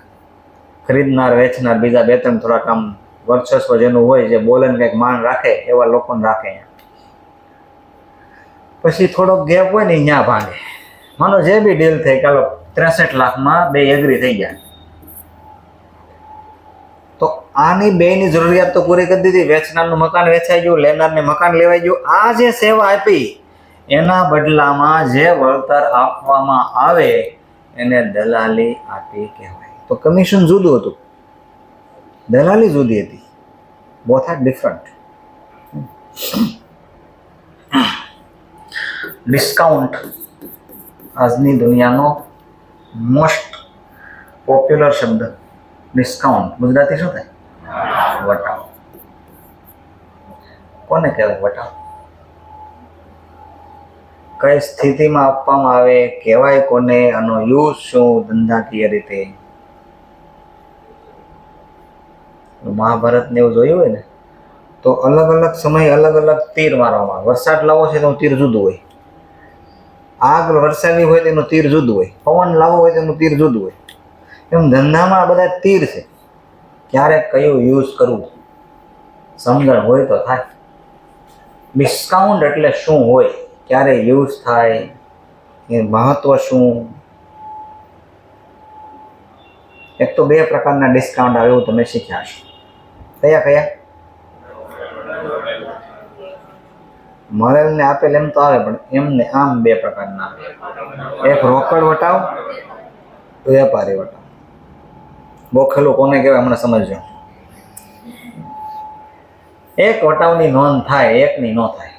ખરીદનાર વેચનાર બીજા 2-3 થોડાક આમ વર્ચસ્વ જેનું હોય, જે બોલે ને કંઈક માન રાખે એવા લોકોને રાખે. પછી થોડોક ગેપ હોય ને ત્યાં ભાંગે. માનો જે બી ડીલ થઈ, ચાલો 63 લાખમાં બે એગ્રી થઈ ગયા, તો આની બેની જરૂરિયાત તો પૂરી કરી દીધી. વેચનારનું મકાન વેચાઈ ગયું, લેનારને મકાન લેવાઈ ગયું. આ જે સેવા આપી એના બદલામાં જે વળતર આપવામાં આવે એને દલાલી આપી કહેવાય. તો કમિશન જુદું હતું, દલાલી જુદી હતી. Both are different. ડિસ્કાઉન્ટ આજની દુનિયાનો મોસ્ટ પોપ્યુલર શબ્દ. ડિસ્કાઉન્ટ ગુજરાતી શું થાય? વટાવ. કોને કહેવાય વટાવ? કઈ સ્થિતિમાં આપવામાં આવે, કહેવાય કોને, આનો યુઝ શું ધંધાકીય રીતે? મહાભારતને એવું જોયું હોય ને તો અલગ અલગ સમય અલગ અલગ તીર મારવામાં. વરસાદ લાવો છે તો તીર જુદું હોય, આગ વરસાવી હોય તેનું તીર જુદું હોય, પવન લાવવો હોય તેનું તીર જુદું હોય. એમ ધંધામાં આ બધા તીર છે. ક્યારે કયું યુઝ કરવું સમજણ હોય તો થાય. ડિસ્કાઉન્ટ એટલે શું હોય, ક્યારે યુઝ થાય, એ મહત્વ શું? એક તો 2 પ્રકારના ડિસ્કાઉન્ટ આવે એવું તમે શીખ્યા છો. કયા કયા? મળેલ ને આપેલ એમ તો આવે, પણ એમને આમ 2 પ્રકારના આવે. એક રોકડ વટાવ, વેપારી વટાવ. બોખેલું કોને કહેવાય હમણાં સમજજો. એક વટાવની નોંધ થાય, એકની ન થાય.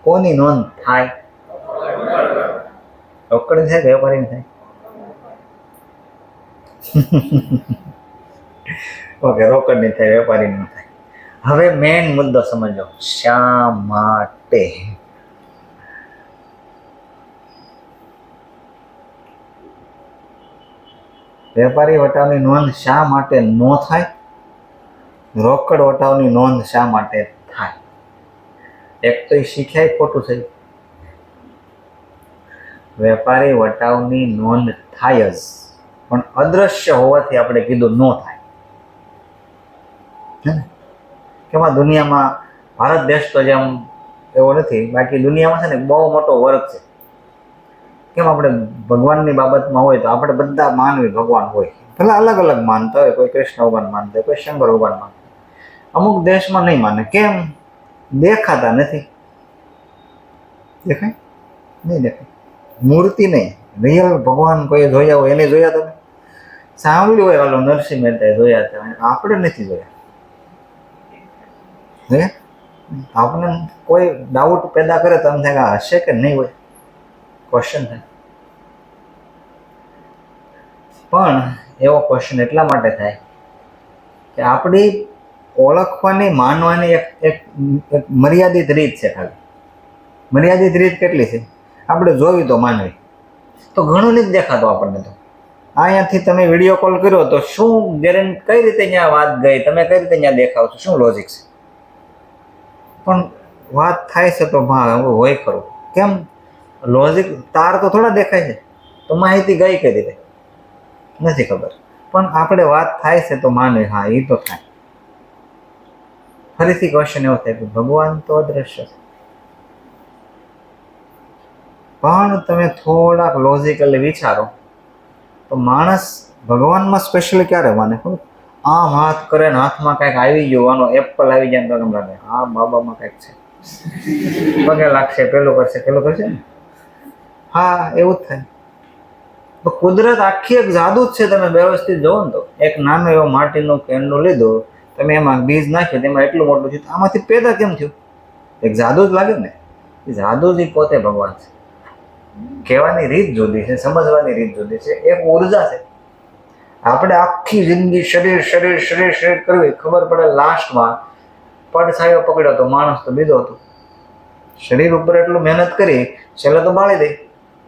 કોની નોંધ થાય? રોકડની થાય, વેપારીની થાય. ઓકે, રોકડ નહીં થાય, વેપારી નહીં થાય. હવે મેઇન મુદ્દો સમજો, શા માટે? વેપારી વટાવની નોંધ શા માટે ન થાય? રોકડ વટાવની નોંધ શા માટે થાય? એક તો એ શીખ્યા ખોટું છે. વેપારી વટાવની નોંધ થાય જ, પણ અદ્રશ્ય હોવાથી આપણે કીધું ન થાય. કેમાં દુનિયામાં ભારત દેશ તો જેમ એવો નથી, બાકી દુનિયામાં છે ને બહુ મોટો વર્ગ છે. કેમ આપણે ભગવાનની બાબતમાં હોય તો આપણે બધા માનવી ભગવાન હોય, ભલે અલગ અલગ માનતા હોય, કોઈ કૃષ્ણ ભગવાન માનતા હોય, કોઈ શંકર ભગવાન માનતા હોય. અમુક દેશમાં નહીં માને. કેમ? દેખાતા નથી. દેખાય નહીં? દેખાય મૂર્તિ નહીં, રિયલ ભગવાન કોઈ જોયા હોય એને જોયા તમે? સાંભળ્યું હોય હાલો નરસિંહ મહેતાએ જોયા હતા, આપણે નથી જોયા. હે, આપણે કોઈ ડાઉટ પેદા કરે તો એમ થાય હશે કે નહીં હોય, ક્વેશ્ચન થાય. પણ એવો ક્વેશ્ચન એટલા માટે થાય કે આપણી ઓળખવાની, માનવાની એક મર્યાદિત રીત છે. ખાલી મર્યાદિત રીત કેટલી છે? આપણે જોવી તો માનવી, તો ઘણું નથી દેખાતું આપણને. તો અહીંયાથી તમે વિડીયો કોલ કર્યો તો શું ગેરંટી, કઈ રીતે ત્યાં વાત ગઈ, તમે કઈ રીતે ત્યાં દેખાવ છો, શું લોજિક છે? પણ વાત થાય છે તો હોય ખરું. કેમ? લોજિક તાર તો થોડા દેખાય છે, તો માહિતી ગઈ કઈ રીતે નથી ખબર. પણ આપણે વાત થાય છે તો માનવી, હા એ તો થાય. ફરીથી ક્વેશ્ચન એવો થાય કે ભગવાન તો અદ્રશ્ય છે, પણ તમે થોડાક લોજિકલી વિચારો તો માણસ ભગવાનમાં સ્પેશિયલી ક્યારે માને? આમ હાથ કરે ને હાથમાં કંઈક આવી ગયું, આનો એપલ આવી જાય તો કેમ લાગે? હા, બાબામાં કંઈક છે, પગે લાગશે, પેલું કરશે, પેલું કરશે ને. હા, એવું જ થાય. તો કુદરત આખી એક જાદુ જ છે. તમે વ્યવસ્થિત જોવો ને તો એક નાનો એવો માટીનો કેંડો લીધો, તમે એમાં બીજ નાખ્યો, તેમાં એટલું મોટું થયું, આમાંથી પેદા કેમ થયું? એક જાદુ જ લાગે ને. એ જાદુ જ પોતે ભગવાન છે. કહેવાની રીત જુદી છે, સમજવાની રીત જુદી છે. એક ઉર્જા છે. આપણે આખી જિંદગી શરીર શરીર શરીર શરીર કરવી, ખબર પડે લાસ્ટમાં પડછાયો પકડ્યો તો માણસ તો બીજો હતો. શરીર ઉપર એટલું મહેનત કરી, છેલ્લે તો બાળી દે.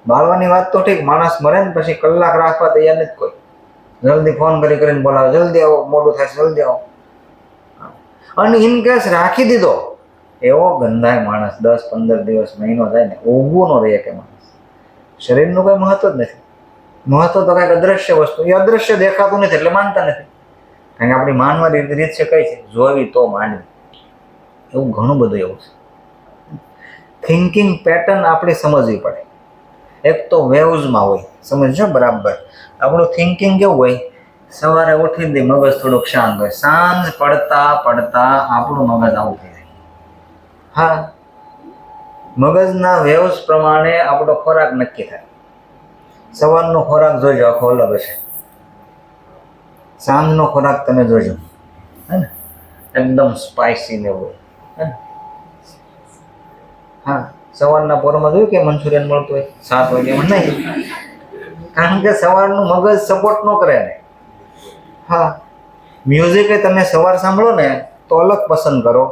બાળવાની વાત તો ઠીક, માણસ મરે ને પછી કલાક રાખવા તૈયાર નથી કોઈ. જલ્દી ફોન કરીને બોલાવે, જલ્દી આવો, મોડું થાય, જલ્દી આવો. અને ઇન કેસ રાખી દીધો, એવો ગંધાય માણસ. 10-15 દિવસ, મહિનો થાય ને ઊભું ન રહે કે માણસ. શરીરનું કોઈ મહત્વ જ નથી. મહત્વ તો કાંઈક અદ્રશ્ય વસ્તુ, એ અદ્રશ્ય દેખાતું નથી એટલે માનતા નથી. કારણ કે આપણી માનવાની રીત છે કઈ છે? જોવી તો માનવી. એવું ઘણું બધું એવું છે. થિંકિંગ પેટર્ન આપણે સમજવી પડે. એક તો વેવ્સમાં હોય, સમજજો બરાબર. આપણું થિંકિંગ કેવું હોય? સવારે ઉઠી દે મગજ થોડુંક શાંત હોય, સાંજ પડતા પડતા આપણું મગજ આવું થઈ જાય. હા, મગજના વેવ્સ પ્રમાણે આપણો ખોરાક નક્કી થાય. સવારનો ખોરાક જોજો, આખો અલગ હશે. સાંજનો ખોરાક તમે જોજો, હે ને, એકદમ સ્પાઇસી ને એવું, હે. હા, સવારના પોરમાં જોયું કે મંચુરિયન મળતું હોય 7 વાગ્યામાં? નહીં, કારણ કે સવારનું મગજ સપોર્ટ ન કરે ને. હા, મ્યુઝિક તમે સવાર સાંભળો ને તો અલગ પસંદ કરો,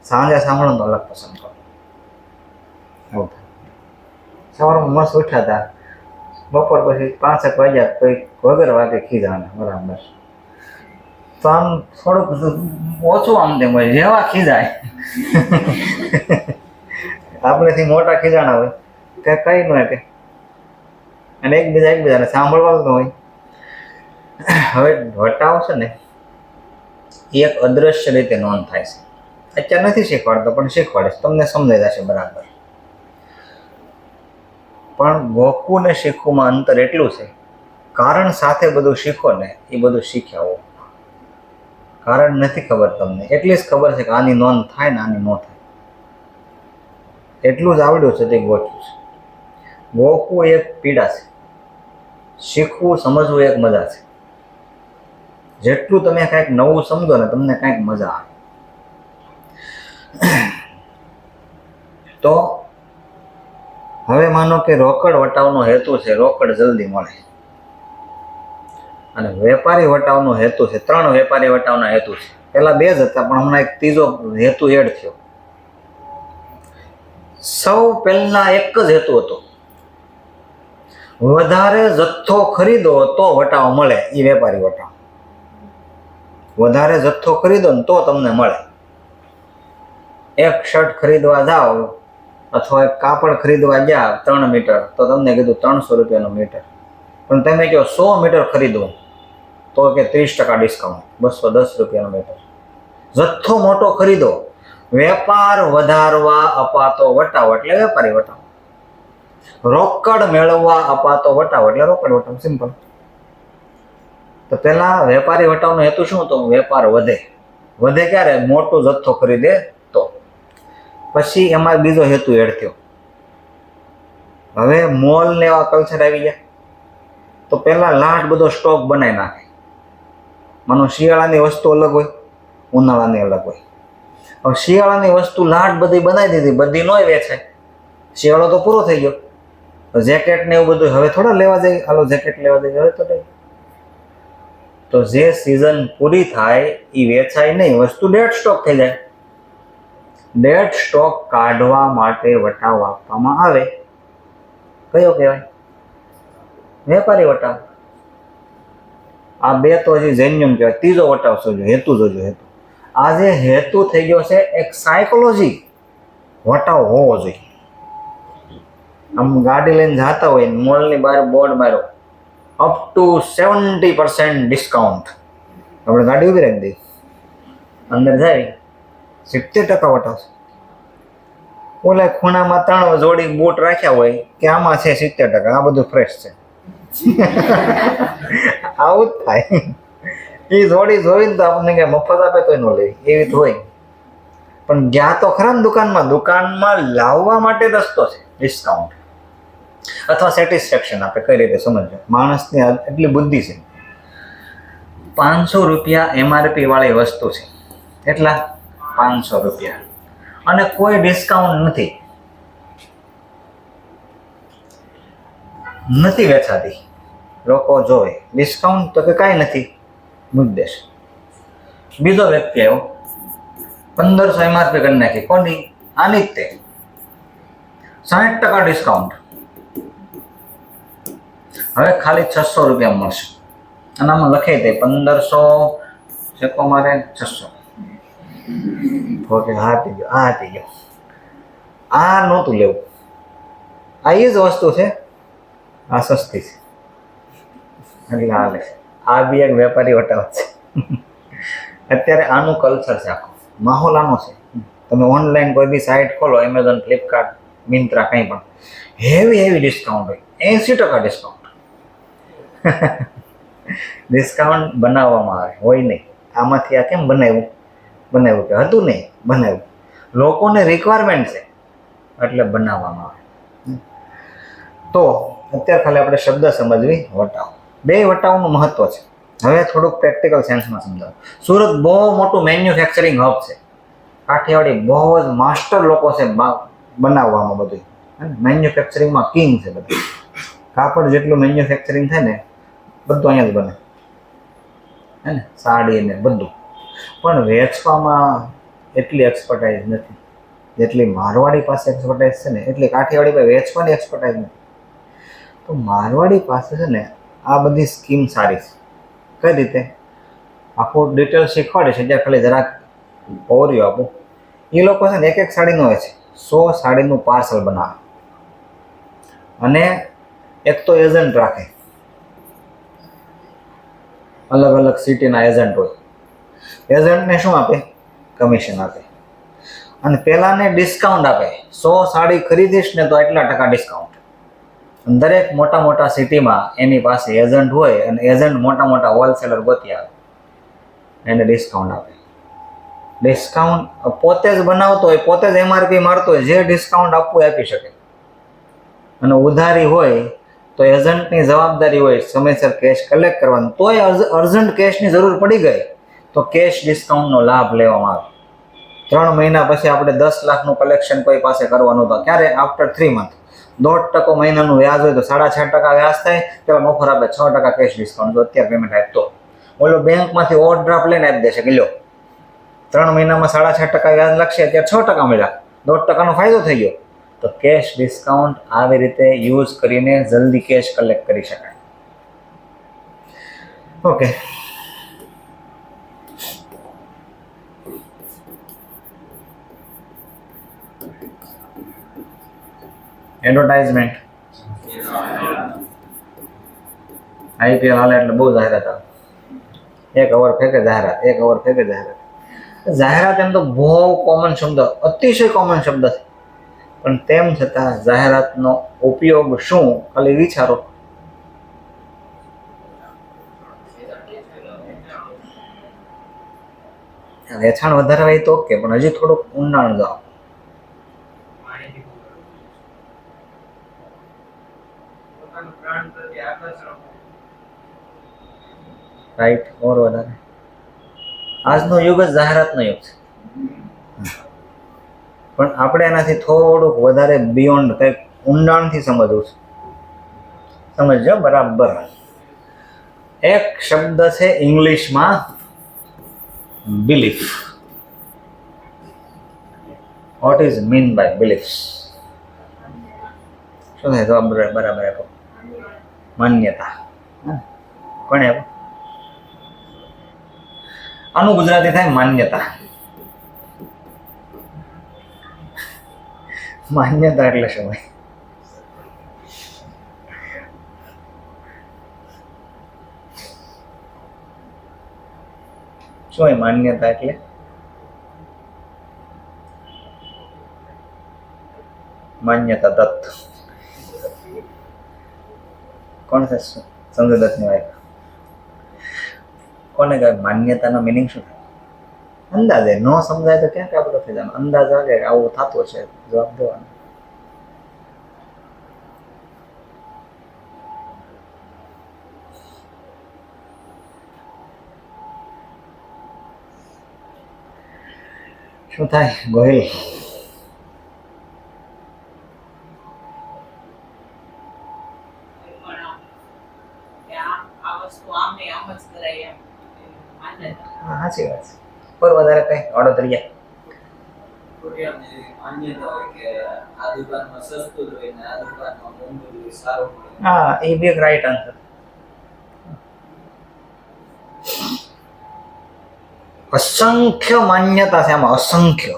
સાંજે સાંભળો તો અલગ પસંદ કરો. એવું થાય. સવારમાં મસ્ત ઉઠ્યા હતા, બપોર પછી 5-1 વાગ્યા કોઈ વગર વાગે ખીજાણા બરાબર. તો આમ થોડુંક ઓછું આમ તેમ હોય, જેવા ખીજાય આપણેથી મોટા ખીજાણા હોય કે કઈ ન હોય કે, અને એકબીજાને સાંભળવાનું હોય. હવે વટાવ છે ને એ એક અદ્રશ્ય રીતે નોંધ થાય છે. અત્યારે નથી શીખવાડતો, પણ શીખવાડે તમને સમજાઈ જશે બરાબર. પણ ગોખવું ને શીખવું અંતર એટલું છે, કારણ સાથે બધું શીખો ને એ બધું શીખ્યા હો. કારણ નથી ખબર તમને, એટલી જ ખબર છે કે આની નોંધ થાય ને આની ન થાય. એટલું જ આવડ્યું છે તે ગોખ્યું છે. ગોખવું એક પીડા છે, શીખવું સમજવું એક મજા છે. જેટલું તમે કાંઈક નવું સમજો ને તમને કાંઈક મજા આવે. તો હવે માનો કે રોકડ વટાવનો હેતુ છે રોકડ જલ્દી મળે. અને વેપારી વટાવનો હેતુ છે, 3 વેપારી વટાવના હેતુ છે. પહેલા 2 જ હતા, પણ હમણાં એક ત્રીજો હેતુ એડ થયો. સૌ પહેલા એક જ હેતુ હતો, વધારે જથ્થો ખરીદો તો વટાવ મળે. એ વેપારી વટાવ, વધારે જથ્થો ખરીદો ને તો તમને મળે. એક શર્ટ ખરીદવા જાઓ અથવા એક કાપડ ખરીદવા ગયા 3 મીટર, તો તમને કીધું 300 રૂપિયાનો મીટર. પણ તમે કહો 100 મીટર ખરીદો તો કે 30% ડિસ્કાઉન્ટ, 210 રૂપિયાનો મીટર. જથ્થો મોટો ખરીદો, વેપાર વધારવા અપાતો વટાવ એટલે વેપારી વટાવ. રોકડ મેળવવા અપાતો વટાવ એટલે રોકડ વટાવ. સિમ્પલ. તો પેલા વેપારી વટાવનો હેતુ શું હતો? વેપાર વધે. વધે ક્યારે? મોટો જથ્થો ખરીદે તો. પછી એમાં બીજો હેતુ એડ થયો. હવે મોલ ને એવા કલ્ચર આવી ગયા, તો પેલા લાટ બધો સ્ટોક બનાવી નાખે. માનો શિયાળાની વસ્તુ અલગ હોય, ઉનાળાની અલગ હોય. હવે શિયાળાની વસ્તુ લાટ બધી બનાવી દીધી, બધી નોય વેચે. શિયાળો તો પૂરો થઈ ગયો, જેકેટ ને એવું બધું હવે થોડા લેવા જાય, હાલો જેકેટ લેવા જાય, હવે તો નહીં. તો જે સિઝન પૂરી થાય એ વેચાય નહીં, વસ્તુ ડેડ સ્ટોક થઈ જાય. ડેડ સ્ટોક કાઢવા માટે વટાવ આપવામાં આવે. કયો કહેવાય? વેપારી વટાવ. આ 2 તો હજી જેન્યુન કહેવાય. ત્રીજો વટાવ જોજો, હેતુ જોજો. હેતુ આ જે હેતુ થઈ ગયો છે એક સાયકોલોજી. વટાવ હોવો જોઈએ. આમ ગાડી લઈને જતા હોય, મોલની બહાર બોર્ડ માર્યો, અપ ટુ 70% ડિસ્કાઉન્ટ. આપણે ગાડી ઉભી રાખી દઈએ, અંદર જાય 70% વટાવ. ઓલા ખૂણામાં 3 જોડી બૂટ રાખ્યા હોય કે આમાં છે 70%, આ બધું ફ્રેશ છે. આવું જ થાય. એ જોડી જોઈને તો આપણને કઈ મફત આપે તો ન લે, એવી જ હોય. પણ ગયા તો ખરા ને દુકાનમાં લાવવા માટે રસ્તો છે ડિસ્કાઉન્ટ અથવા સેટિસ્ફેક્શન આપે. કઈ રીતે સમજો? માણસની એટલી બુદ્ધિ છે. 500 રૂપિયા એમઆરપી વાળી વસ્તુ છે. એટલા 500 રૂપિયા, અને કોઈ ડિસ્કાઉન્ટ નથી વેચાતી. લોકો જોવે ડિસ્કાઉન્ટ તો કે કાંઈ નથી, મુદ્દેશ. બીજો વ્યક્તિ આવ્યો, 1500 એમઆરપી કરી નાખી. કોની? આની જ તે. 60% ડિસ્કાઉન્ટ. હવે ખાલી 600 રૂપિયા મળશે. અને આમાં લખે તે 1500 ચેકો મારે 600. ઓકે, હા થઈ ગયો. આ નહોતું લેવું. આ એ જ વસ્તુ છે, આ સસ્તી છે એટલે હાલે. આ બી એક વેપારી વટાવ છે. અત્યારે આનું કલ્ચર છે, આખો માહોલ આનો છે. તમે ઓનલાઈન કોઈ બી સાઇટ ખોલો, એમેઝોન, ફ્લિપકાર્ટ, મિન્ત્રા, કંઈ પણ, હેવી ડિસ્કાઉન્ટ હોય. 80% ડિસ્કાઉન્ટ. ડિસ્કાઉન્ટ બનાવવામાં આવે, હોય નહીં. આમાંથી આ કેમ બનાવ્યું કે હતું નહીં, બનાવ્યું. લોકોને રિક્વાયરમેન્ટ છે એટલે બનાવવામાં આવે. તો અત્યારે ખાલી આપણે શબ્દ સમજવી, વટાવ. 2 વટાવનું મહત્વ છે. હવે થોડુંક પ્રેક્ટિકલ સેન્સમાં સમજાવો. સુરત બહુ મોટું મેન્યુફેક્ચરિંગ હબ છે. કાઠિયાવાડી બહુ જ માસ્ટર લોકો છે બનાવવામાં. બધું મેન્યુફેક્ચરિંગમાં કિંગ છે બધા. કાપડ જેટલું મેન્યુફેક્ચરિંગ થાય ને, બધું અહીંયા જ બને, હે ને? સાડી ને બધું. પણ વેચવામાં એટલી એક્સપર્ટાઇઝ નથી જેટલી મારવાડી પાસે એક્સપર્ટાઇઝ છે ને, એટલી કાઠિયાવાડી પાસે વેચવાની એક્સપર્ટાઇઝ નથી. તો મારવાડી પાસે છે ને આ બધી સ્કીમ સારી છે. કઈ રીતે? આખું ડિટેલ શીખવાડે છે. જ્યાં ખાલી જરાક ઓવરવ્યુ આપું. એ લોકો છે ને એક સાડીનું હોય છે, 100 સાડીનું પાર્સલ બનાવે. અને એક તો એજન્ટ રાખે, અલગ સિટીના એજન્ટ હોય. એજન્ટને શું આપે? કમિશન આપે. અને પેલાને ડિસ્કાઉન્ટ આપે. 100 સાડી ખરીદીશ ને તો એટલા ટકા ડિસ્કાઉન્ટ. દરેક મોટા સિટીમાં એની પાસે એજન્ટ હોય, અને એજન્ટ મોટા હોલસેલર ગોતી આવે, એને ડિસ્કાઉન્ટ આપે. ડિસ્કાઉન્ટ પોતે જ બનાવતો હોય, પોતે જ એમઆરપી મારતો હોય, જે ડિસ્કાઉન્ટ આપવું આપી શકે. અને ઉધારી હોય તો એજન્ટની જવાબદારી હોય સમયસર કેશ કલેક્ટ કરવાનો. તોય અર્જન્ટ કેશની જરૂર પડી ગઈ તો કેશ ડિસ્કાઉન્ટનો લાભ લેવામાં આવે. 3 મહિના પછી આપણે 10 લાખનું કલેક્શન કોઈ પાસે કરવાનું હતું. ક્યારે? After 3 month. 1.5% મહિનાનું વ્યાજ હોય તો 6.5% વ્યાજ થાય, પેલા ઓફર આપે 6% કેશ ડિસ્કાઉન્ટ, જો અત્યારે પેમેન્ટ આપે તો. ઓલો બેંકમાંથી ઓવરડ્રાફ્ટ લઈને આપી દેશે કે લ્યો 3 મહિનામાં 6.5% વ્યાજ લાગશે, અત્યારે 6% મળ્યા, 1.5%નો ફાયદો થઈ ગયો. તો કેશ ડિસ્કાઉન્ટ આવી રીતે યુઝ કરીને જલ્દી કેશ કલેક્ટ કરી શકાય. Okay, advertisement. IPL હાલે એટલે બહુ જાહેરાત આવે, 1 અવર ફેંકે જાહેરાત, 1 અવર ફેંકે જાહેરાત. જાહેરાત એમ તો બહુ કોમન શબ્દ, અતિશય કોમન શબ્દ છે, પણ તેમ છતાં જાહેરાતનો ઉપયોગ શું, ખાલી વિચારો. વેચાણ વધારે હોય તો ઓકે, પણ હજી થોડુંક ઊંડાણ જાઓ. માહિતી પોતાનું બ્રાન્ડ પ્રત્યે આકર્ષણ. રાઈટ, ઓર વધારે. આજનો યુગ જ જાહેરાતનો યુગ છે, પણ આપણે એનાથી થોડુંક વધારે બિયોન્ડ કંઈક ઊંડાણથી સમજવું છે. સમજજો બરાબર. એક શબ્દ છે ઇંગ્લિશમાં belief. What is mean by beliefs? શું થાય જવાબ બરાબર આપો. માન્યતા. કોને આપો? આનું ગુજરાતી થાય માન્યતા. માન્યતા એટલે શું હોય? શું હોય માન્યતા એટલે? માન્યતા દત્ત. કોણ છે સંજય દત્તની વાઈફ? કોને કહે માન્યતાનો મિનિંગ શું થાય? અંદાજે, ન સમજાય તો ક્યાં કાપડો થઈ જાય, અંદાજ આવે કે આવું થતું છે, જવાબ દેવાનો. શું થાય ગોહિલ? હા, સાચી વાત છે. પર વધારે કઈ ઓર્ડર કરી જાય. હા, એ બી એક રાઈટ આન્સર. અસંખ્ય માન્યતા છે આમાં, અસંખ્ય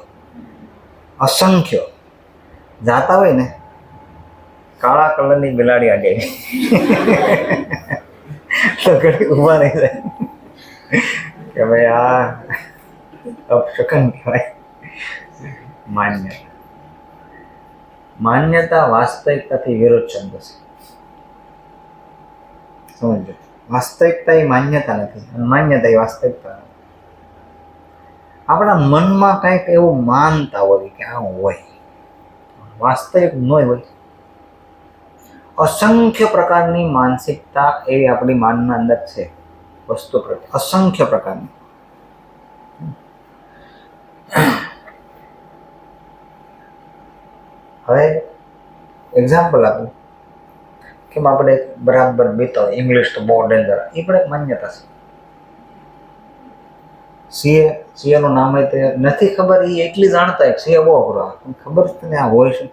અસંખ્ય. જાતા હોય ને કાળા કલરની બિલાડી આગે તો ઘડી ઉભા રહી જાય કે ભાઈ આ અપશકન કહેવાય. માન્યતા વાસ્તવિકતાથી વિરુદ્ધ શબ્દ છે. સમજો, વાસ્તવિકતા એ માન્યતા નથી અને માન્યતા એ વાસ્તવિકતા નથી. આપણા મનમાં કંઈક એવું માનતા હોય કે આ હોય, વાસ્તવિક ન હોય. અસંખ્ય પ્રકારની માનસિકતા એવી આપણી માનના અંદર છે વસ્તુ પ્રત્યે, અસંખ્ય પ્રકારની. હવે એક્ઝામ્પલ આપું કે આપણે બરાબર બીતો ઇંગ્લિશ તો બહુ ડેન્જર, એ પણ એક માન્યતા છે. સીએ નું નામ હોય તે નથી ખબર, એ એટલી જાણતા હોય સીએ બહુ અઘરો, ખબર જ તને આ હોય છે.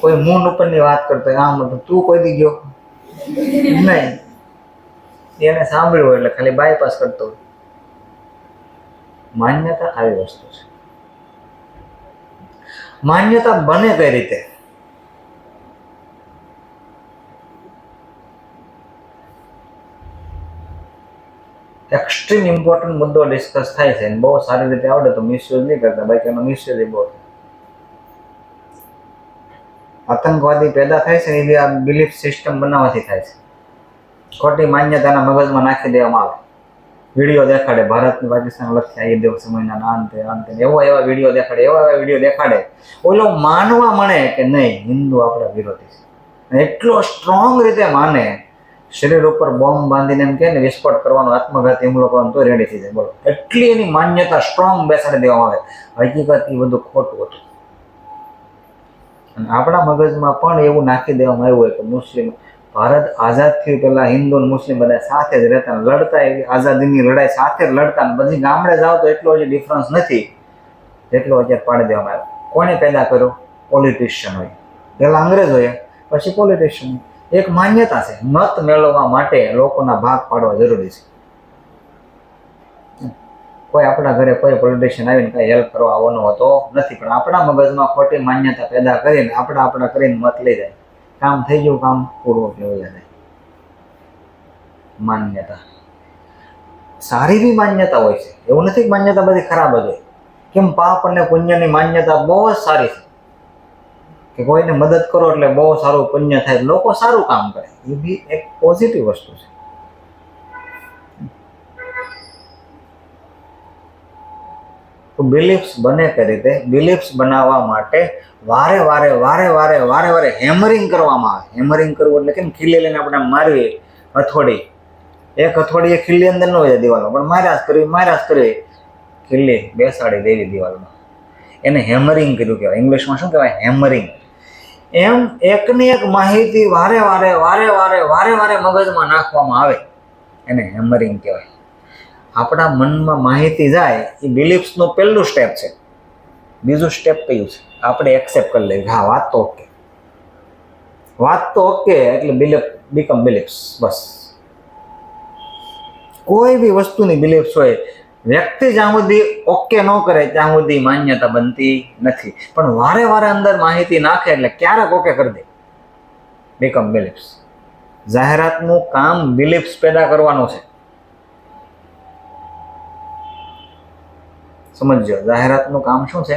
કોઈ મૂન ઉપરની વાત કરતો હોય, આમ તું કોઈ દી ગયો નહીં, એને સાંભળ્યું હોય એટલે ખાલી બાયપાસ કરતો હોય. માન્યતા આવી વસ્તુ છે. માન્યતા બને કઈ રીતે? એક્સ્ટ્રીમ ઇમ્પોર્ટન્ટ મુદ્દો ડિસ્કસ થાય છે અને બહુ સારી રીતે આવડે તો મિસયુઝ નહીં કરતા, બાકી એનો મિસયુઝ બહુ થાય. આતંકવાદી પેદા થાય છે ને એ આ બિલીફ સિસ્ટમ બનાવવાથી થાય છે. ખોટી માન્યતાના મગજમાં નાખી દેવામાં આવે. વિડીયો દેખાડે ભારતની પાકિસ્તાન લક્ષ્ય એ દિવસ સમયના અંતે એવા વિડીયો દેખાડે, એવા વિડીયો દેખાડે, ઓલો માનવા મળે કે નહીં હિન્દુ આપણા વિરોધી છે. એટલો સ્ટ્રોંગ રીતે માને, શરીર ઉપર બોમ્બ બાંધીને એમ કે ને વિસ્ફોટ કરવાનો, આત્મઘાતી હુમલો કરવાનો તો રેડી થઈ જાય. બોલો, એટલી એની માન્યતા સ્ટ્રોંગ બેસાડી દેવામાં આવે. હકીકત એ બધું ખોટું હતું. અને આપણા મગજમાં પણ એવું નાખી દેવામાં આવ્યું હોય કે મુસ્લિમ ભારત આઝાદ થયું પહેલા હિન્દુ અને મુસ્લિમ બધા સાથે જ રહેતા, લડતા, એવી આઝાદીની લડાઈ સાથે જ લડતા. પછી ગામડે જાઓ તો એટલો હજી ડિફરન્સ નથી જેટલો અત્યારે પાડી દેવામાં આવ્યો. કોને પેદા કર્યો? પોલિટિશિયન હોય. પહેલા અંગ્રેજ હોય, પછી પોલિટિશિયન. એક માન્યતા છે, મત મેળવવા માટે લોકોના ભાગ પાડવા જરૂરી છે. કોઈ આપણા ઘરે કોઈ પોલિટિશિયન આવીને કઈ હેલ્પ કરવા આવવાનો હોતો નથી, પણ આપણા મગજમાં ખોટી માન્યતા પેદા કરીને આપણા કરીને મત લઈ જાય. કામ થઈ ગયું, કામ પૂરું લેવું જાય. માન્યતા સારી બી માન્યતા હોય છે, એવું નથી કે માન્યતા બધી ખરાબ જ હોય. કેમ પાપ અને પુણ્યની માન્યતા બહુ જ સારી છે કે કોઈને મદદ કરો એટલે બહુ સારું પુણ્ય થાય, લોકો સારું કામ કરે, એ બી એક પોઝિટિવ વસ્તુ છે. તો બિલીફ્સ બને કઈ રીતે? બિલીફ્સ બનાવવા માટે વારે વારે હેમરિંગ કરવામાં આવે. હેમરિંગ કરવું એટલે કેમ ખીલી લઈને આપણે મારવી હથોડી, એક હથોડી એ ખીલી અંદર ન હોય દિવાલો, પણ માર્યા જ કરવી, ખીલી બેસાડી દેવી દિવાલમાં. એને હેમરિંગ કર્યું કહેવાય. ઇંગ્લિશમાં શું કહેવાય? હેમરિંગ. એમ એકની એક માહિતી વારે વારે મગજમાં નાખવામાં આવે, એને હેમરિંગ કહેવાય. આપણા મનમાં માહિતી જાય એ બિલીફ્સનું પહેલું સ્ટેપ છે. બીજું સ્ટેપ કયું છે? આપણે એક્સેપ્ટ કરી લઈએ, હા વાત તો ઓકે, એટલે બિલીફ બીકમ બિલીફ્સ. બસ કોઈ બી વસ્તુની બિલીફ્સ હોય, વ્યક્તિ જ્યાં સુધી ઓકે ન કરે ત્યાં સુધી માન્યતા બનતી નથી. પણ વારે વારે અંદર માહિતી નાખે એટલે ક્યારેક ઓકે કરી દે, બીકમ બિલીફ્સ. જાહેરાતનું કામ બિલીફ્સ પેદા કરવાનું છે. સમજો, જાહેરાતનું કામ શું છે?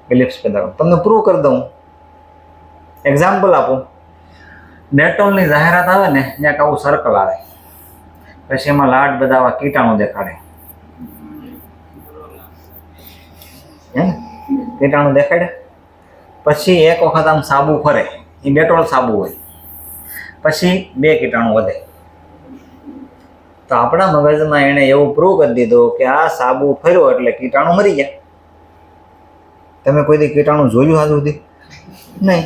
બિલીફ્સ પેદા કરવાનું. તમને પ્રૂવ કરી દઉં, એક્ઝામ્પલ આપું. ડેટોલની જાહેરાત આવે ને, ત્યાં આવું સર્કલ આવે, પછી એમાં લાડ બધા આવા કીટાણુ દેખાડે. કીટાણુ દેખાડે, પછી એક વખત આમ સાબુ ફરે, એ ડેટોલ સાબુ હોય, પછી 2 કીટાણુ વધે. તો આપણા મગજમાં એને એવું પ્રૂવ કરી દીધું કે આ સાબુ ફર્યો એટલે કીટાણુ મરી ગયા. તમે કોઈ દી કીટાણુ જોયું હાલ સુધી? નહીં.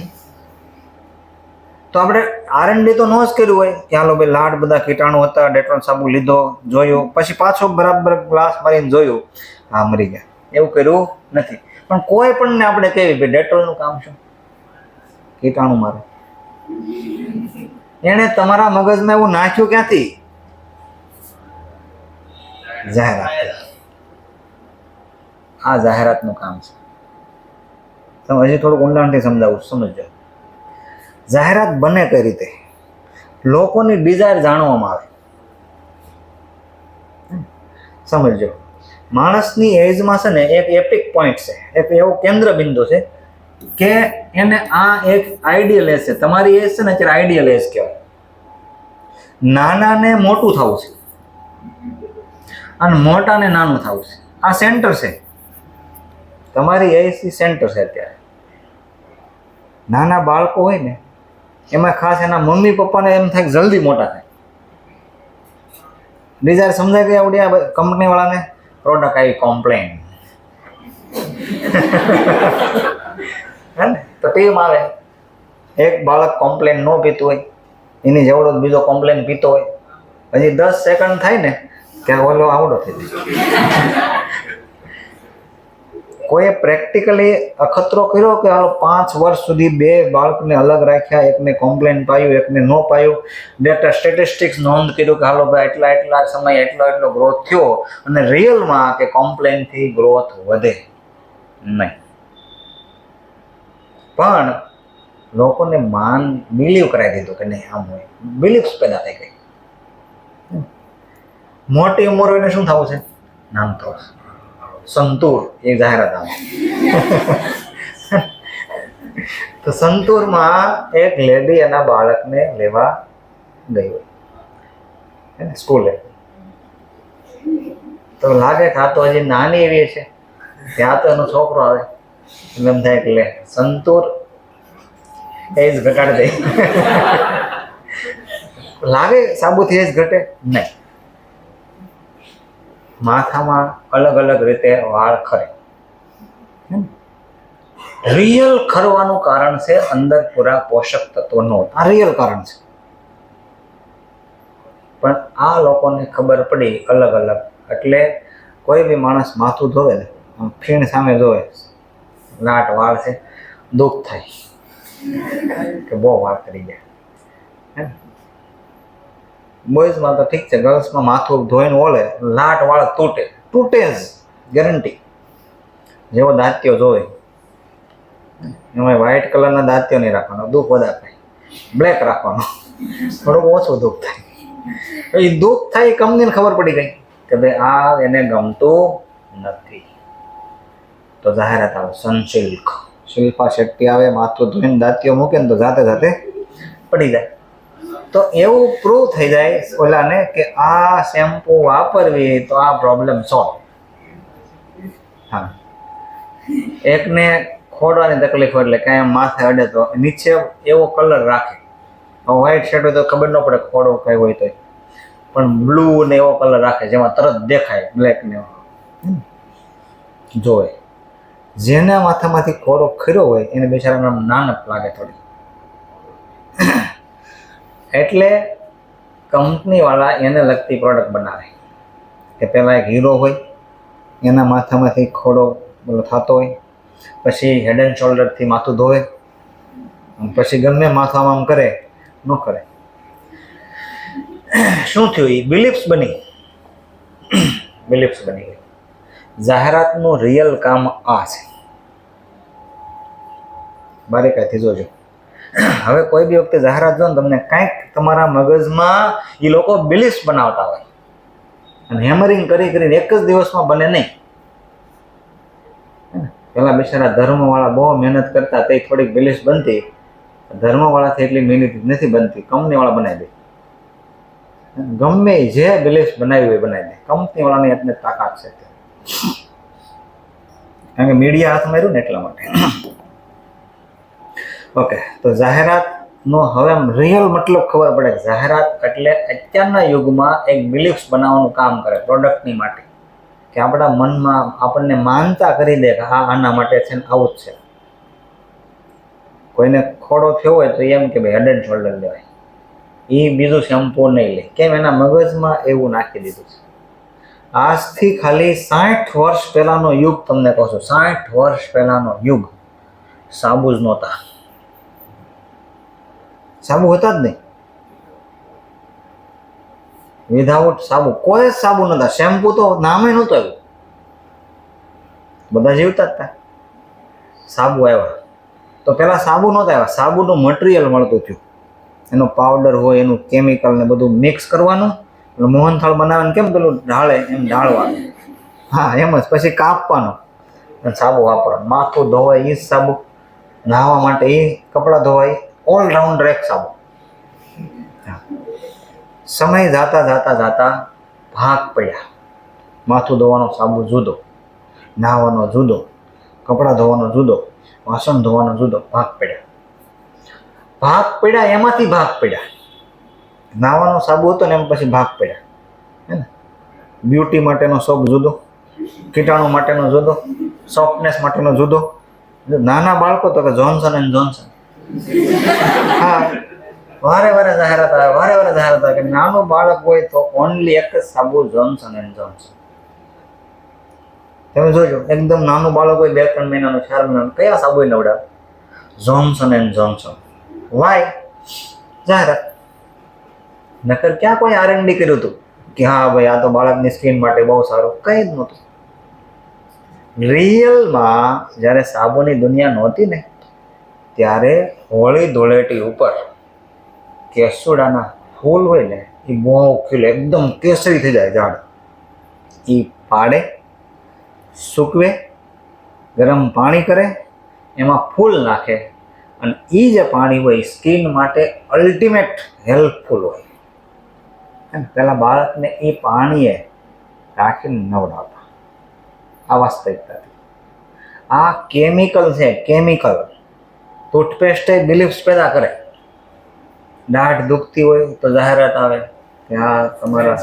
તો આપણે R&D તો ન જ કર્યું હોય કે હાલો ભાઈ લાડ બધા કીટાણુ હતા, ડેટોલ સાબુ લીધો, જોયું, પછી પાછો બરાબર ગ્લાસ મારીને જોયું, હા મરી ગયા. એવું કર્યું નથી. પણ કોઈ પણ ને આપણે કહેવી ભાઈ ડેટોલનું કામ શું? કીટાણુ મારે. એને તમારા મગજમાં એવું નાખ્યું ક્યાંથી? જાહેરાત. આ જાહેરાતનું કામ છે. તમે હજી થોડુંક ઊંડાણથી સમજાવું, સમજો. જાહેરાત બને કઈ રીતે? લોકોની ડિઝાયર જાણવામાં આવે. સમજો, માણસની એજમાં છે ને એક એપિક પોઈન્ટ છે, એક એવું કેન્દ્ર બિંદુ છે કે એને આ એક આઈડિયલ એજ છે. તમારી એજ છે ને અત્યારે આઈડિયલ એજ કહેવાય. નાનાને મોટું થવું છે અને મોટાને નાનું થવું છે. આ સેન્ટર છે, તમારી એજ સેન્ટર છે અત્યારે. નાના બાળકો હોય ને, એમાં ખાસ એના મમ્મી પપ્પાને એમ થાય કે જલ્દી મોટા થાય. ડિઝાયર સમજાય ગઈ આવડી આ કંપની વાળાને? પ્રોડક્ટ આવી, કોમ્પ્લેન. હે ને? તો ટીમ આવે, એક બાળક કોમ્પ્લેન ન પીતું હોય, એની જેવડો બીજો કોમ્પ્લેન પીતો હોય, હજી 10 સેકન્ડ થાય ને ત્યાં ઓલો આવડો થઈ જાય. કોઈએ પ્રેક્ટિકલી અખતરો કર્યો કે હાલો 5 વર્ષ સુધી 2 બાળકને અલગ રાખ્યા, એકને કોમ્પ્લેન પાયું, એકને ન પાયું, ડેટા સ્ટેટિસ્ટિક્સ નોંધ કર્યું કે હાલો ભાઈ એટલા સમય એટલો ગ્રોથ થયો, અને રિયલમાં કે કોમ્પ્લેનથી ગ્રોથ વધે નહીં. પણ લોકોને બિલીવ કરાવી દીધું કે નહીં આમ હોય. બિલીફ્સ પેદા થઈ ગઈ. મોટી ઉંમર હોય શું થવું છે? નામ તો સંતૂર એ જાહેરાત આવે. તો સંતૂરમાં એક લેડી એના બાળકને લેવા ગઈ હોય સ્કૂલે. તો લાગે કે આ તો હજી નાની એવી છે, ત્યાં તો એનો છોકરો આવે, એમ થાય કે લે સંતૂર એજ ઘટાડી દે. લાગે સાબુથી એજ ઘટે? નહીં. માથામાં અલગ અલગ રીતે વાળ ખરે, રિયલ ખરવાનું કારણ છે અંદર પૂરા પોષક તત્વો ન હોય. આ રિયલ કારણ છે. પણ આ લોકોને ખબર પડી અલગ અલગ. એટલે કોઈ બી માણસ માથું ધોવે ને આમ ફીણ સામે જોવે, લાટ વાળ છે, દુઃખ થાય કે બહુ વાળ કરી ગયા. બોયઝમાં તો ઠીક છે, ગર્લ્સમાં માથું ધોઈને ઓલે લાટ વાળ તૂટે જ ગેરંટી. જેવો દાંત્યો જોવે એમાં વ્હાઇટ કલરના દાંત્યો નહીં રાખવાનો, દુઃખ વધારે થાય. બ્લેક રાખવાનો, થોડુંક ઓછું દુઃખ થાય. એ દુઃખ થાય કંપનીને ખબર પડી ગઈ કે ભાઈ આ એને ગમતું નથી. તો જાહેરાત આવે સનસિલ્ક. શિલ્પા શેટ્ટી આવે, માથું ધોઈને દાંતીઓ મૂકે ને તો જાતે જાતે પડી જાય. તો એવું પ્રૂવ થઈ જાય ઓલાને કે આ શેમ્પુ વાપરવી તો આ પ્રોબ્લેમ સોલ્વ. હા, એકને ખોડવાની તકલીફ હોય એટલે કાંઈ માથે અડે તો નીચે એવો કલર રાખે. વ્હાઈટ શર્ટ હોય તો ખબર ન પડે ખોડો કઈ હોય તો, પણ બ્લુ ને એવો કલર રાખે જેમાં તરત દેખાય બ્લેક ને જોવે. જેના માથામાંથી ખોડો ખર્યો હોય એને બિચારાને નાનક લાગે થોડી. એટલે કંપનીવાળા એને લગતી પ્રોડક્ટ બનાવે કે પહેલાં એક હીરો હોય, એના માથામાંથી ખોડો થતો હોય, પછી હેડ એન્ડ શોલ્ડરથી માથું ધોવે, પછી ગમે માથું આમ કરે ન કરે. શું થયું? એ બિલીફ્સ બની ગઈ. જાહેરાતનું રિયલ કામ આ છે. બારીકાઈથી જોજો. હવે કોઈ બી વખતે જાહેરાત જો ને તમને કાંઈક તમારા મગજમાં એ લોકો બિલીફ્સ બનાવતા હોય અને હેમરિંગ કરીને એક જ દિવસમાં બને નહીં. પેલા બિચારા ધર્મવાળા બહુ મહેનત કરતા, તે થોડીક બિલીફ્સ બનતી. ધર્મવાળાથી એટલી મહેનત નથી બનતી, કંપનીવાળા બનાવી દે. ગમે જે બિલીફ્સ બનાવી હોય બનાવી દે. કંપનીવાળાની એટલે તાકાત છે, કારણ કે મીડિયા હાથ માર્યું ને એટલા માટે. ઓકે, તો જાહેરાતનો હવે રિયલ મતલબ ખબર પડે. જાહેરાત એટલે અત્યારના યુગમાં એક બિલીફ્સ બનાવવાનું કામ કરે પ્રોડક્ટની માટે, કે આપણા મનમાં આપણને માનતા કરી દે કે હા આના માટે છે ને આવું જ છે. કોઈને ખોડો થયો હોય તો એમ કે ભાઈ હેડ એન્ડ શોલ્ડર લેવાય, એ બીજું શેમ્પુ નહીં લે. કેમ? એના મગજમાં એવું નાખી દીધું છે. આજથી ખાલી 60 વર્ષ પહેલાનો યુગ તમને કહું છું, 60 વર્ષ પહેલાનો યુગ સાબુ જ નહોતા. સાબુ હતા જ નહીં. વિધાઉટ સાબુ કોઈ જ સાબુ નહોતા. શેમ્પુ તો નામે નહોતું આવ્યું. બધા જીવતા જ હતા. સાબુ આવ્યા તો પેલા સાબુ નહોતા આવ્યા. સાબુનું મટીરિયલ મળતું થયું. એનો પાવડર હોય, એનું કેમિકલ ને બધું મિક્સ કરવાનું. એટલે મોહનથાળ બનાવવાનું કેમ પેલું ઢાળે એમ ઢાળવાનું. હા, એમ જ. પછી કાપવાનું અને સાબુ વાપરવાનું. માથું ધોવાય એ જ સાબુ, નાહવા માટે એ, કપડાં ધોવાય, ઓલરાઉન્ડર એક સાબુ. સમય જાતા ભાગ પડ્યા. માથું ધોવાનો સાબુ જુદો, નાહવાનો જુદો, કપડાં ધોવાનો જુદો, વાસણ ધોવાનો જુદો. ભાગ પડ્યા એમાંથી ભાગ પડ્યા. નાહવાનો સાબુ હતો ને એમ પછી ભાગ પડ્યા. હે ને? બ્યુટી માટેનો સોપ જુદો, કીટાણુ માટેનો જુદો, સોફ્ટનેસ માટેનો જુદો. નાના બાળકો તો કે જોન્સન એન્ડ જોન્સન. હા, વારે વારે જાહેરાત આવે કે નાનું બાળક હોય તો ઓનલી એક જ સાબુ, જોન્સન એન્ડ જોન્સન. તમે જોજો, એકદમ નાનું બાળક હોય 2-3 મહિનાનું, 4 મહિનાનું, કયા સાબુ નવડાવે? Johnson and Johnson. વાય? જાહેરાત. નકર ક્યાં કોઈ R&D કર્યું હતું કે હા ભાઈ આ તો બાળકની સ્કિન માટે બહુ સારું? કંઈ જ નહોતું. રિયલમાં જ્યારે સાબુની દુનિયા નહોતી ને ત્યારે હોળી ધૂળેટી ઉપર કેસુડાના ફૂલ હોય ને એ બહુ ખીલે, એકદમ કેસરી થઈ જાય ઝાડ. એ પાડે, સૂકવે, ગરમ પાણી કરે, એમાં ફૂલ નાખે અને એ જે પાણી હોય સ્કિન માટે અલ્ટિમેટ હેલ્પફુલ હોય. પેલા બાળકને એ પાણીએ રાખીને નવડાવતા. આ વાસ્તવિકતા. આ કેમિકલ છે, કેમિકલ. ટૂથપેસ્ટ બિલીફ્સ પેદા કરે. દાઢ દુખતી હોય તો જાહેરાત આવે કે આ તમારા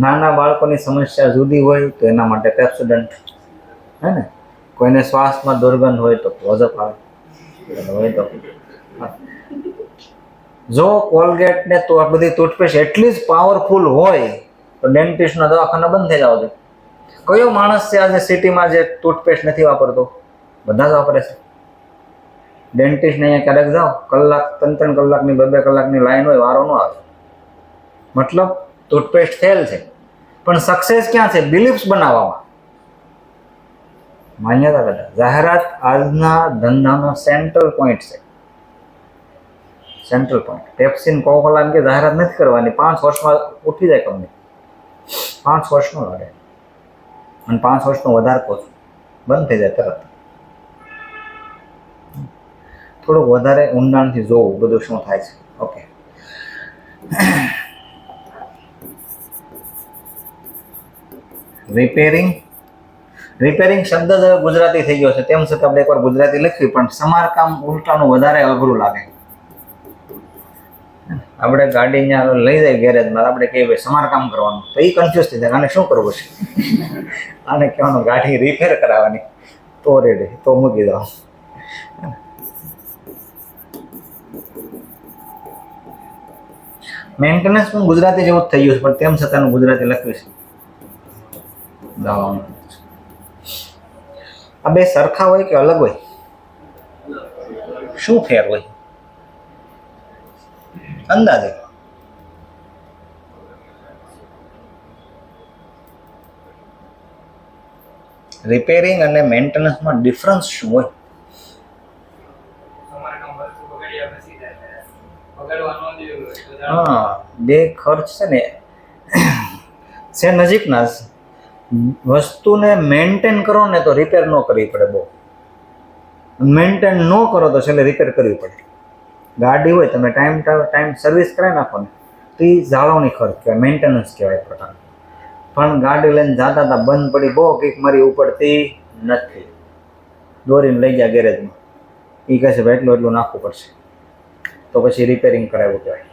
નાના બાળકોની સમસ્યા જુદી હોય તો એના માટે પેપ્સોડન્ટ. હે ને? કોઈને શ્વાસમાં દુર્ગંધ હોય તો ક્લોઝઅપ આવે, હોય તો હા. જો કોલગેટ ને તો આ બધી ટૂથપેસ્ટ એટલી જ પાવરફુલ હોય તો ડેન્ટિસ્ટના દવાખાના બંધ થઈ જવા જોઈએ. કયો માણસ છે આજે સિટીમાં જે ટૂથપેસ્ટ નથી વાપરતો? બધા જ વાપરે છે. ડેન્ટિસ્ટને અહીંયા ક્યારેક જાઓ, કલાક 3-3 કલાકની 2-2 કલાકની લાઈન હોય, વારો ન આવે. મતલબ ટૂથપેસ્ટ ફેલ છે, પણ સક્સેસ ક્યાં છે? બિલીફ્સ બનાવવામાં, માન્યતા બધા. જાહેરાત આજના ધંધાનો સેન્ટ્રલ પોઈન્ટ છે. Central point. પેપ્સીન, કોકા-કોલા કે જાહેરાત નથી કરવાની, 5 વર્ષમાં ઉઠી જાય કંપની. 5 વર્ષનો લાગે અને 5 વર્ષનો વધારે પોછું બંધ થઈ જાય તરત. થોડુંક વધારે ઊંડાણથી જોવું બધું શું થાય છે. Okay, repairing. રિપેરિંગ શબ્દ જ હવે ગુજરાતી થઈ ગયો છે, તેમ છતાં આપણે એકવાર ગુજરાતી લખ્યું, પણ સમારકામ ઉલટાનું વધારે અઘરું લાગે. આપણે ગાડી ત્યાં લઈ જાય ગેરેજમાં, આપણે કહીએ ભાઈ સમારકામ કરવાનું, તો એ કન્ફ્યુઝ થઈ જાય, આને શું કરવું છે? આને કહેવાનું ગાડી રિપેર કરાવવાની, તો રેડી, તો મૂકી દો. મેન્ટેનન્સ પણ ગુજરાતી જેવું જ થઈ ગયું છે, પણ તેમ છતાં ગુજરાતી લખ્યું છે. આ બે સરખા હોય કે અલગ હોય? શું ફેર હોય અંદાજે? રિપેરિંગ અને મેન્ટેનન્સમાં ડિફરન્સ શું હોય? હા, બે ખર્ચ છે ને છે નજીકના જ. વસ્તુને મેન્ટેન કરો ને તો રિપેર ન કરવી પડે બહુ, મેન્ટેન ન કરો તો છેલ્લે રિપેર કરવી પડે. ગાડી હોય, તમે ટાઈમ સર્વિસ કરાવી નાખો ને તો એ જાળવણી ખર્ચ કહેવાય, મેન્ટેનન્સ કહેવાય પ્રકાર. પણ ગાડી લઈને જતા હતા, બંધ પડી, બહુ કિક મારી ઉપડતી નથી, દોરીને લઈ ગયા ગેરેજમાં, એ કહે છે ભાઈ એટલું નાખવું પડશે, તો પછી રિપેરિંગ કરાવવું કહેવાય.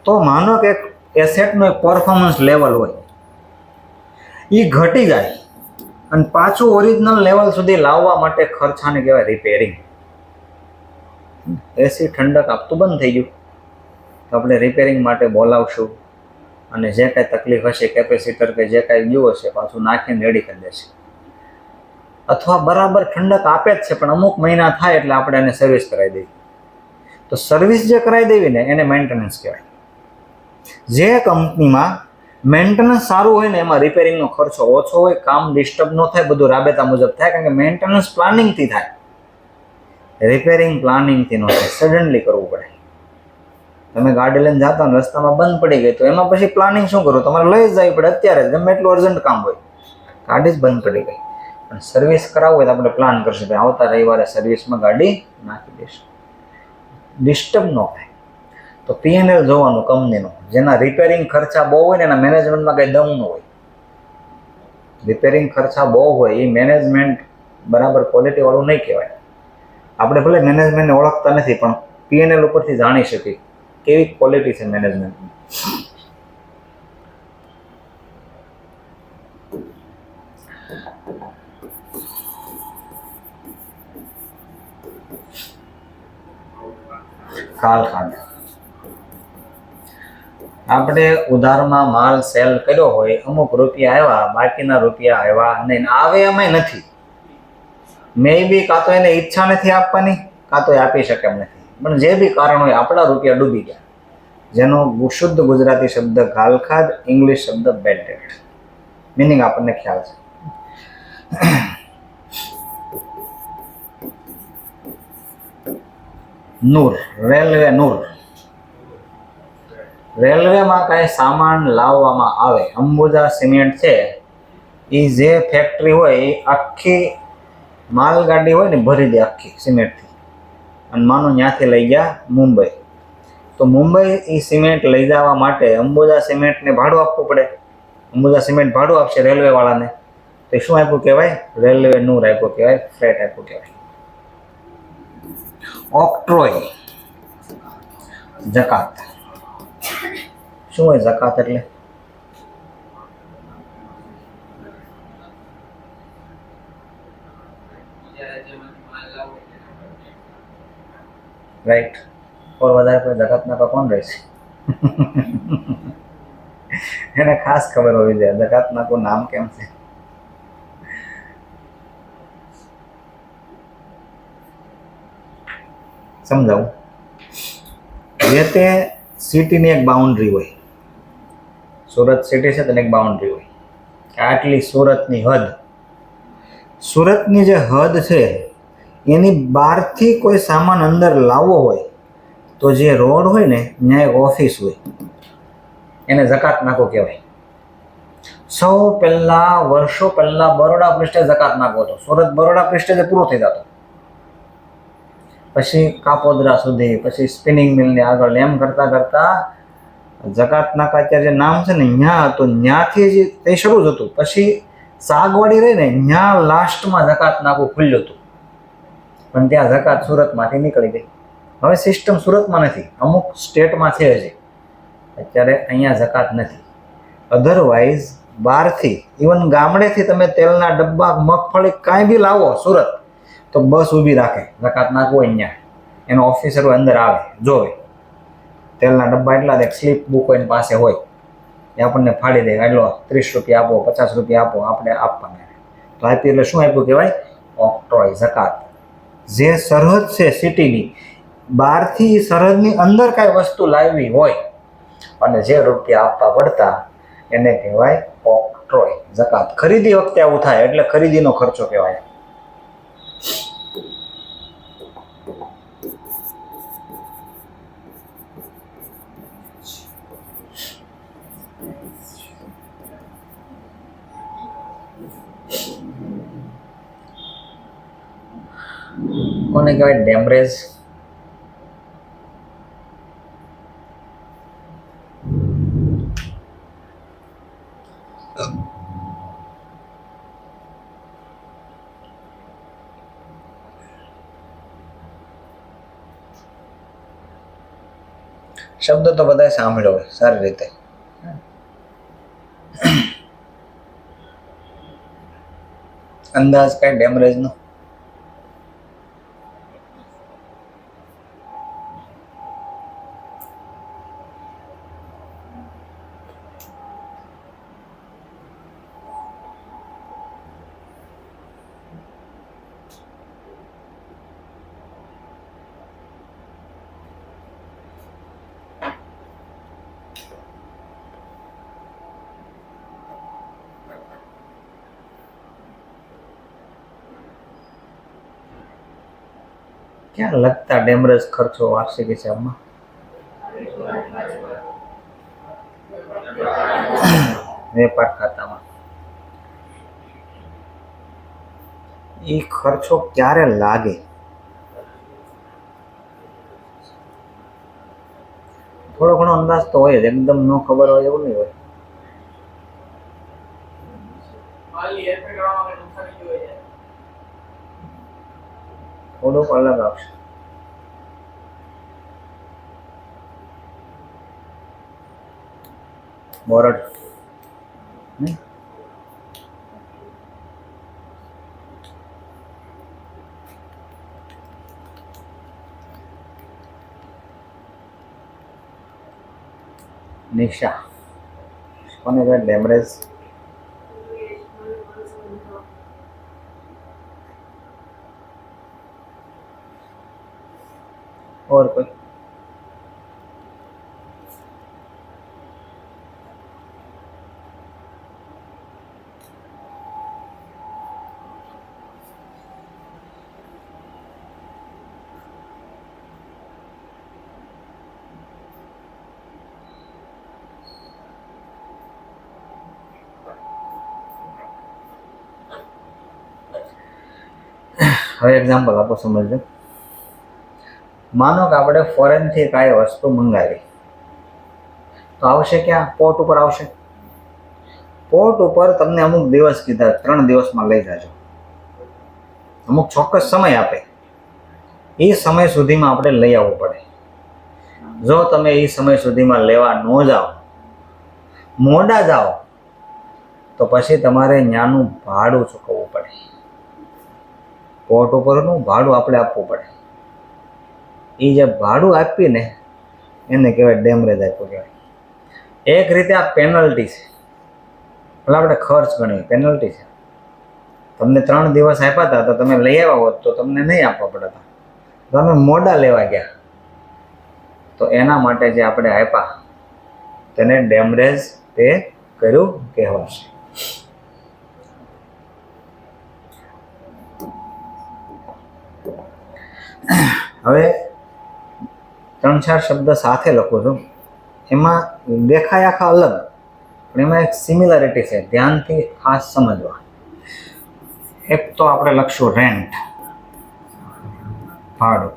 તો માનો કે એસેટનું એક પરફોર્મન્સ લેવલ હોય, એ ઘટી જાય અને પાછું ઓરિજિનલ લેવલ સુધી લાવવા માટે ખર્ચાને કહેવાય રિપેરિંગ. એસી ઠંડક આપતું બંધ થઈ ગયું, તો આપણે રિપેરિંગ માટે બોલાવશું અને જે કાંઈ તકલીફ હશે, કેપેસિટર કે જે કાંઈ ગયું હશે, પાછું નાખીને રેડી કરી દેશે. અથવા બરાબર ઠંડક આપે જ છે, પણ અમુક મહિના થાય એટલે આપણે એને સર્વિસ કરાવી દઈએ. તો સર્વિસ જે કરાવી દેવી ને એને મેન્ટેનન્સ કહેવાય. જે કંપનીમાં મેન્ટેનન્સ સારું હોય ને એમાં રિપેરિંગનો ખર્ચો ઓછો હોય, કામ ડિસ્ટર્બ ન થાય, બધું રાબેતા મુજબ થાય, કારણ કે મેન્ટેનન્સ પ્લાનિંગથી થાય, રિપેરિંગ પ્લાનિંગથી ન થાય, સડનલી કરવું પડે. તમે ગાડી લઈને જતા ને રસ્તામાં બંધ પડી ગઈ તો એમાં પછી પ્લાનિંગ શું કરું? તમારે લઈ જ જવી પડે અત્યારે જ, ગમે એટલું અર્જન્ટ કામ હોય, ગાડી જ બંધ પડી ગઈ. પણ સર્વિસ કરાવવું હોય તો આપણે પ્લાન કરશું કે આવતા રવિવારે સર્વિસમાં ગાડી નાખી દઈશું, ડિસ્ટર્બ ન થાય. તો P&L જોવાનું કંપનીનું, જેના રિપેરિંગ ખર્ચા બહુ હોય ને એના મેનેજમેન્ટમાં કંઈ દમ ન હોય. રિપેરિંગ ખર્ચા બહુ હોય એ મેનેજમેન્ટ બરાબર ક્વોલિટીવાળું નહીં કહેવાય. આપણે ભલે મેનેજમેન્ટને ઓળખતા નથી, પણ P&L ઉપરથી જાણી શકીએ કેવી ક્વોલિટી છે મેનેજમેન્ટની. કાલખાન, આપણે ઉધારમાં માલ સેલ કર્યો હોય, અમુક રૂપિયા આવ્યા, બાકીના રૂપિયા આવ્યા નહીં, આવે એમાંય નથી. મે બી કાં તો એને ઈચ્છા નથી આપવાની, કાં તો આપી શકે એમ નથી, પણ જે બી કારણ હોય આપણા રૂપિયા ડૂબી ગયા. જેનો શુદ્ધ ગુજરાતી શબ્દ ગાલખાદ, ઇંગ્લિશ શબ્દ બેડ ડેટ. મિનિંગ આપણને ખ્યાલ છે. નૂર, રેલવે નૂર. રેલવેમાં કાંઈ સામાન લાવવામાં આવે, અંબુજા સિમેન્ટ છે એ જે ફેક્ટરી હોય એ આખી માલગાડી હોય ને ભરી દે આખી સિમેન્ટથી, અને માનો ત્યાંથી લઈ ગયા મુંબઈ. તો મુંબઈ એ સિમેન્ટ લઈ જવા માટે અંબુજા સિમેન્ટને ભાડું આપવું પડે. અંબુજા સિમેન્ટ ભાડું આપશે રેલવેવાળાને, તો શું આપ્યું કહેવાય? રેલવે નૂર આપ્યું કહેવાય, ફ્રેટ આપ્યું કહેવાય. ઓક્ટ્રોય, જકાત. શું હોય જકાત એટલે? રાઈટ. ઓર વધારે કોઈ જકાત નાકા કોણ રહેશે? એને ખાસ ખબર હોવી જોઈએ જકાત નાકું નામ કેમ છે. સમજાવું. જે તે સિટીની એક બાઉન્ડ્રી હોય. સુરત સિટી છે તેને એક બાઉન્ડ્રી હોય કે આટલી સુરતની હદ. સુરતની જે હદ છે એની બહારથી કોઈ સામાન અંદર લાવવો હોય તો જે રોડ હોય ને ત્યાં એક ઓફિસ હોય, એને જકાત નાકો કહેવાય. સૌ પહેલા વર્ષો પહેલા બરોડા પૃષ્ઠે જકાત નાકો હતો. સુરત બરોડા પૃષ્ઠે પૂરો થઈ જતો, પછી કાપોદરા સુધી, પછી સ્પિનિંગ મિલને આગળ, એમ કરતા કરતા જકાત નાકા અત્યારે જે નામ છે ને ત્યાં હતું, ત્યાંથી જ તે શરૂ જ હતું. પછી સાગવાડી રહી ને ત્યાં લાસ્ટમાં જકાત નાકું ખુલ્યું હતું, પણ ત્યાં જકાત સુરતમાંથી નીકળી ગઈ. હવે સિસ્ટમ સુરતમાં નથી, અમુક સ્ટેટમાં છે હજી. અત્યારે અહીંયા જકાત નથી. અધરવાઇઝ બહારથી, ઇવન ગામડેથી તમે તેલના ડબ્બા, મગફળી કાંઈ બી લાવો સુરત તો બસ ઊભી રાખે, જકાત નાખવું હોય ત્યાં. એનો ઓફિસરો અંદર આવે, જોવે તેલના ડબ્બા એટલા દે, સ્લીપ બુક હોય એની પાસે હોય, એ આપણને ફાડી દે, એટલો 30 રૂપિયા આપો, 50 રૂપિયા આપો, આપણે આપવાના. તો આપી એટલે શું આપ્યું કહેવાય? ઓક્ટ્રોય, જકાત. જે સરહદ છે સિટીની, બહારથી સરહદની અંદર કાંઈ વસ્તુ લાવવી હોય અને જે રૂપિયા આપવા પડતા એને કહેવાય ઓક્ટ્રોય, જકાત. ખરીદી વખતે આવું થાય એટલે ખરીદીનો ખર્ચો કહેવાય. કોને કહેવાય? ડેમરેજ. શબ્દ તો બધાએ સાંભળ્યો હોય સારી રીતે. અંદાજ કઈ ડેમરેજનો? ક્યાં લગતા ડેમરેજ ખર્ચો વાર્ષિક હિસાબમાં? વેપાર ખાતામાં. એ ખર્ચો ક્યારે લાગે? થોડો ઘણો અંદાજ તો હોય જ, એકદમ ન ખબર હોય એવું નહીં હોય. થોડુંક અલગ આવશે. બોરડ નિશા કોને કહેવાય? ડેમરેજ. और कोई? હવે એક્ઝામ્પલ આપો, સમજજો. માનો કે આપણે ફોરેનથી કાંઈ વસ્તુ મંગાવી તો આવશે ક્યાં? પોર્ટ ઉપર આવશે. પોર્ટ ઉપર તમને અમુક દિવસ કીધા, 3 દિવસમાં લઈ જાજો, અમુક ચોક્કસ સમય આપે. એ સમય સુધીમાં આપણે લઈ આવવું પડે. જો તમે એ સમય સુધીમાં લેવા ન જાઓ, મોડા જાઓ, તો પછી તમારે ત્યાંનું ભાડું ચૂકવવું પડે. પોર્ટ ઉપરનું ભાડું આપણે આપવું પડે. એ જે ભાડું આપીને એને કહેવાય ડેમરેજ આપ્યું કહેવાય. એક રીતે આ પેનલ્ટી છે. એટલે આપણે ખર્ચ ગણીએ પેનલ્ટી છે. તમને 3 દિવસ આપ્યા હતા તો તમે લઈ આવ્યા હોત તો તમને નહીં આપવા પડતા. તમે મોડા લેવા ગયા તો એના માટે જે આપણે આપ્યા તેને ડેમરેજ પે કર્યું કહેવાશે. હવે 3-4 શબ્દ સાથે લખું છું. એમાં દેખાય આખા અલગ પણ એમાં એક સિમિલારિટી છે, ધ્યાનથી ખાસ સમજવા. એક તો આપણે લખશું રેન્ટ, ભાડું.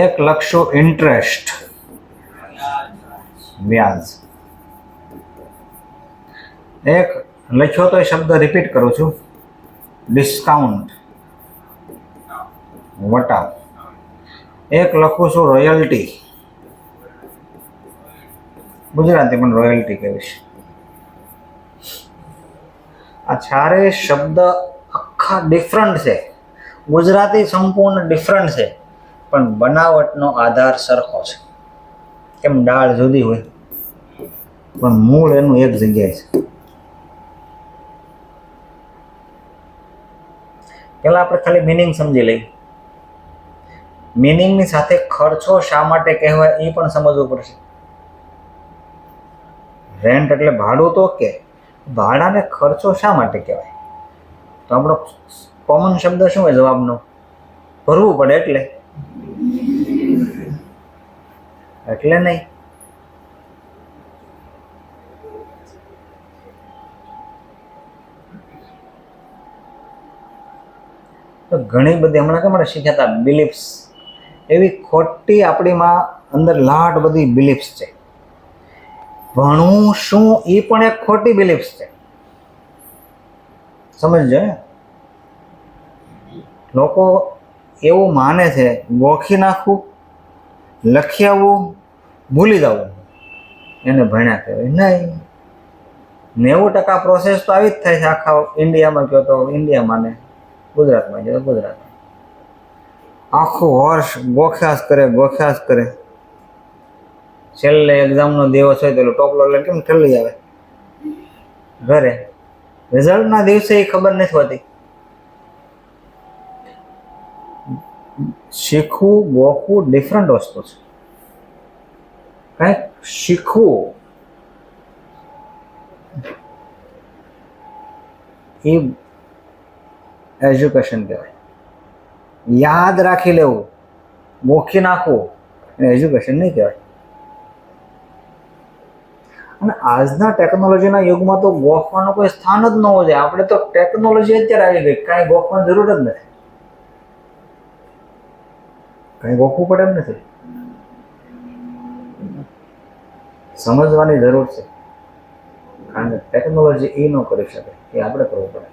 એક લખશું ઇન્ટરેસ્ટ, વ્યાજ. એક લખ્યો તો એ શબ્દ રિપીટ કરું છું, ડિસ્કાઉન્ટ, વટાવ. એક લખું છું રોયલ્ટી, ગુજરાતી પણ રોયલ્ટી કહીશ. આ ચારેય શબ્દ આખા ડિફરન્ટ છે. ગુજરાતી સંપૂર્ણ ડિફરન્ટ છે પણ બનાવટનો આધાર સરખો છે. કેમ દાળ જુદી હોય પણ મૂળ એનું એક જગ્યાએ છે. પહેલા આપણે ખાલી મિનિંગ સમજી લઈએ. મિનિંગની સાથે ખર્ચો શા માટે કહેવાય એ પણ સમજવું પડશે. રેન્ટ એટલે ભાડું, તો કે ભાડાને ખર્ચો શા માટે કહેવાય? તો આપણો કોમન શબ્દ શું હોય જવાબનો? ભરવું પડે એટલે નહીં. તો ઘણી બધી હમણાં કેમ આપણે શીખ્યા હતા બિલીફ્સ, એવી ખોટી આપણીમાં અંદર લાટ બધી બિલીફ્સ છે. ભણવું શું એ પણ એક ખોટી બિલીફ્સ છે. સમજજો. લોકો એવું માને છે ગોખી નાખવું, લખી આવવું, ભૂલી જવું એને ભણ્યા કહેવાય. નહીં, 90% પ્રોસેસ તો આવી જ થાય છે. આખા ઇન્ડિયામાં કહો તો ઇન્ડિયામાં ને ગુજરાતમાં કહો તો ગુજરાતમાં. આખું વર્ષ ગોખ્યાસ કરે. છેલ્લે એક્ઝામનો દિવસ હોય તો ટોપલો લઈને કેમ ઠેલી આવે ઘરે, રિઝલ્ટના દિવસે એ ખબર નથી હોતી. શીખવું, ગોખવું ડિફરન્ટ વસ્તુ છે. કંઈક શીખવું એ એજ્યુકેશન કહેવાય. યાદ રાખી લેવું, ગોખી નાખવું એને એજ્યુકેશન નહીં કહેવાય. અને આજના ટેકનોલોજીના યુગમાં તો ગોખવાનું કોઈ સ્થાન જ ન હોવું જોઈએ. આપણે તો ટેકનોલોજી અત્યારે આવી ગઈ, કાંઈ ગોખવાની જરૂર જ નથી. કાંઈ ગોખવું પડે એમ નથી. સમજવાની જરૂર છે કારણ કે ટેકનોલોજી એ ન કરી શકે, એ આપણે કરવું પડે.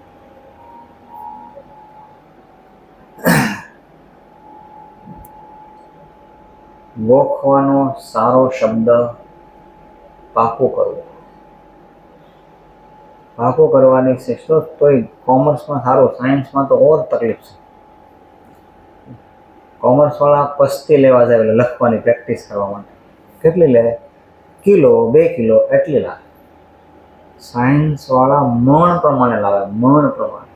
ગોખવાનો સારો શબ્દ પાકું કરવું. પાકું કરવાની શીખશો તોય કોમર્સમાં સારું, સાયન્સમાં તો ઓર તકલીફ છે. કોમર્સવાળા પસ્તી લેવા જાય એટલે લખવાની પ્રેક્ટિસ કરવા માટે કેટલી લે? કિલો, 2 કિલો એટલી લાવે. સાયન્સવાળા મણ પ્રમાણે લાવે, મણ પ્રમાણે.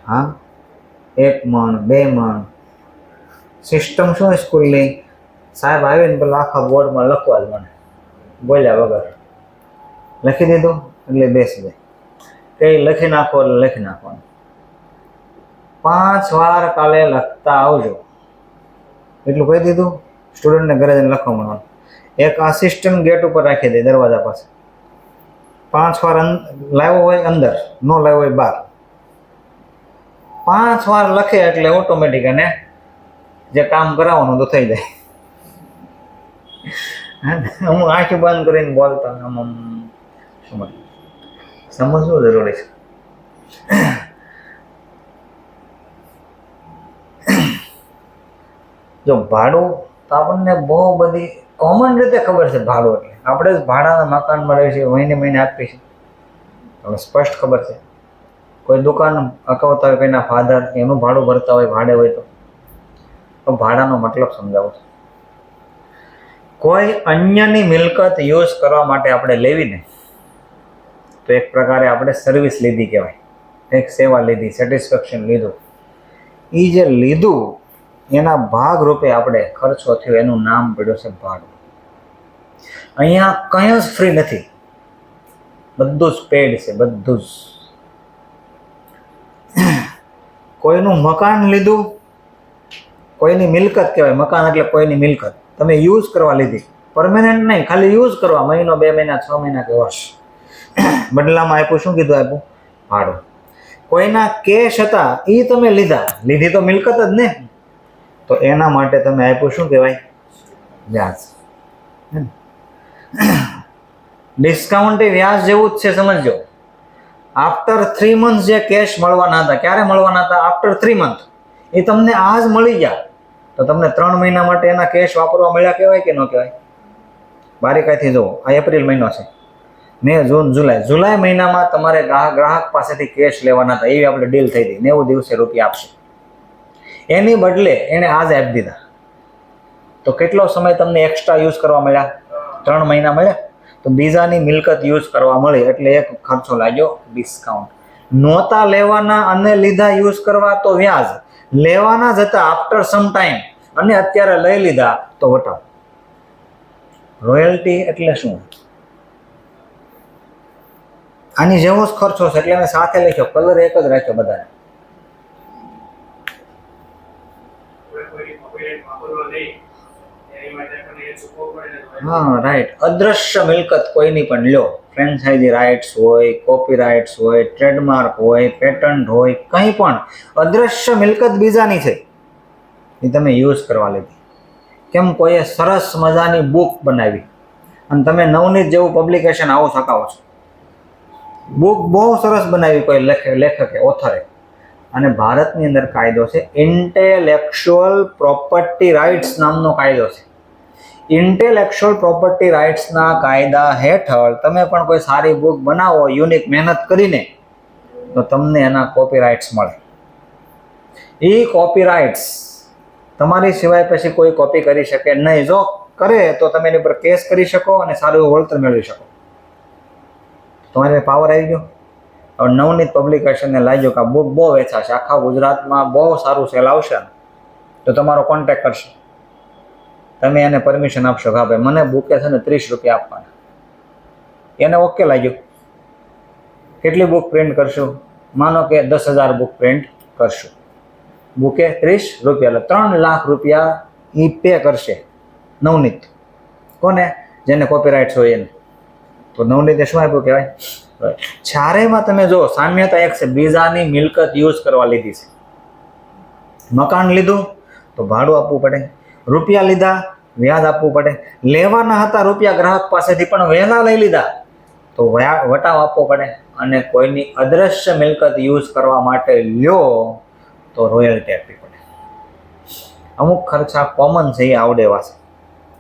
હા, 1 મણ, 2 મણ. સિસ્ટમ શું હોય સ્કૂલની? સાહેબ આવીને પેલા આખા બોર્ડમાં લખવા જ મને બોલ્યા વગર લખી દીધું એટલે બેસી જાય. કંઈ લખી નાખો એટલે લખી નાખવાનું. 5 વાર કાલે લખતા આવજો એટલું કહી દીધું. સ્ટુડન્ટને ઘરે જઈને લખવા મળવાનું. એક આસિસ્ટન્ટ ગેટ ઉપર રાખી દે દરવાજા પાસે. 5 વાર લાવ્યો હોય અંદર, ન લાવ્યો હોય બહાર. 5 વાર લખે એટલે ઓટોમેટિક એને જે કામ કરાવવાનું તો થઈ જાય. હું આંખી બંધ કરીને બોલતા આમ સમજવું જરૂરી છે. જો ભાડું તો આપણને બહુ બધી કોમન રીતે ખબર છે. ભાડું એટલે આપણે જ ભાડાના મકાનમાં રહીએ છીએ, મહિને આપીએ છીએ, હવે સ્પષ્ટ ખબર છે. કોઈ દુકાન અકાવતા હોય કોઈના ફાધર, એનું ભાડું ભરતા હોય, ભાડે હોય તો તો ભાડાનો મતલબ સમજાવું છું. કોઈ અન્યની મિલકત યુઝ કરવા માટે આપણે લેવી ને તો એક પ્રકારે આપણે સર્વિસ લીધી કહેવાય, એક સેવા લીધી, સેટિસ્ફેક્શન લીધું. એ જે લીધું એના ભાગ રૂપે આપણે ખર્ચો થયો એનું નામ પડ્યું છે ભાડું. અહીંયા કંઈ જ ફ્રી નથી, બધું જ પેડ છે, બધું જ. કોઈનું મકાન લીધું, કોઈની મિલકત કહેવાય. મકાન એટલે કોઈની મિલકત તમે યુઝ કરવા લીધી, પરમેનન્ટ નહીં, ખાલી યુઝ કરવા, મહિનો 2 મહિના 6 મહિના કે વર્ષ. બદલામાં આપ્યું, શું કીધું આપ્યું? ભાડું. કોઈના કેશ હતા એ તમે લીધા, લીધી તો મિલકત જ ને, તો એના માટે તમે આપ્યું શું કહેવાય? વ્યાજ. ડિસ્કાઉન્ટ એ વ્યાજ જેવું જ છે, સમજજો. આફ્ટર 3 મંથ જે કેશ મળવાના હતા, ક્યારે મળવાના હતા? After 3 month. એ તમને આજ મળી ગયા તો તમને 3 મહિના માટે એના કેશ વાપરવા મળ્યા કહેવાય કે ન કહેવાય? બારીકાઈથી જુઓ, આ એપ્રિલ મહિનો છે, મે, જૂન, જુલાઈ મહિનામાં તમારે ગ્રાહક પાસેથી કેશ લેવાના હતા, એવી આપણે ડીલ થઈ હતી, 90 દિવસે રૂપિયા આપશે. એની બદલે એને આજ આપી દીધા, તો કેટલો સમય તમને એક્સ્ટ્રા યુઝ કરવા મળ્યા? 3 મહિના મળ્યા. તો બીજાની મિલકત યુઝ કરવા મળી એટલે એક ખર્ચો લાગ્યો, ડિસ્કાઉન્ટ. નહોતા લેવાના અને લીધા યુઝ કરવા તો વ્યાજ. લેવાના જ હતા આફ્ટર સમ ટાઈમ અને અત્યારે લઈ લીધા તો વટાવ. રોયલ્ટી એટલે શું? આની જેવો જ ખર્ચો છે એટલે મેં સાથે લખ્યો, કલર એક જ રાખ્યો બધાને. હા, રાઈટ. અદ્રશ્ય મિલકત કોઈની પણ લ્યો, ફ્રેન્ચાઇઝી રાઇટ્સ હોય, કોપી રાઇટ્સ હોય, ટ્રેડમાર્ક હોય, પેટન્ટ હોય, કંઈ પણ અદ્રશ્ય મિલકત બીજાની છે એ તમે યુઝ કરવા લીધી. કેમ? કોઈએ સરસ મજાની બુક બનાવી અને તમે નવનીત જેવું પબ્લિકેશન આવું છકાવો છો. બુક બહુ સરસ બનાવી કોઈ લેખકે, ઓથરે, અને ભારતની અંદર કાયદો છે ઇન્ટેલેક્ચ્યુઅલ પ્રોપર્ટી રાઇટ્સ નામનો કાયદો છે. ઇન્ટેલેક્ચ્યુઅલ પ્રોપર્ટી રાઇટ્સના કાયદા હેઠળ તમે પણ કોઈ સારી બુક બનાવો યુનિક મહેનત કરીને તો તમને એના કોપીરાઇટ્સ મળે. એ કોપીરાઇટ્સ તમારી સિવાય પછી કોઈ કોપી કરી શકે નહીં. જો કરે તો તમે એની પર કેસ કરી શકો અને સારું એવું વળતર મેળવી શકો. તમારે પાવર આવી ગયો. હવે નવનીત પબ્લિકેશનને લાગ્યો કે આ બુક બહુ વેચાશે, આખા ગુજરાતમાં બહુ સારું સેલ આવશે, તો તમારો કોન્ટેક્ટ કરશે. તમે એને પરમિશન આપશો કે હા ભાઈ મને બુકે છે ને 30 રૂપિયા આપવાના. એને ઓકે લાગ્યું. કેટલી બુક પ્રિન્ટ કરશું? માનો કે 10,000 બુક પ્રિન્ટ કરશું. બુકે 30 રૂપિયા, એટલે 3 લાખ રૂપિયા એ પે કરશે નવનીત. કોને? જેને કોપીરાઇટ્સ હોય એને. તો નવનીતે શું આપ્યું કહેવાય? ચારેયમાં તમે જો સામ્યતા એક છે, બીજાની મિલકત યુઝ કરવા લીધી છે. મકાન લીધું તો ભાડું આપવું પડે, રૂપિયા લીધા વ્યાજ આપવું પડે, લેવાના હતા રૂપિયા ગ્રાહક પાસેથી પણ વહેલા લઈ લીધા તો વટાવ આપવો પડે, અને કોઈની અદ્રશ્ય મિલકત યુઝ કરવા માટે લ્યો તો રોયલ્ટી આપવી પડે. અમુક ખર્ચા કોમન છે, એ આવડે એવા છે,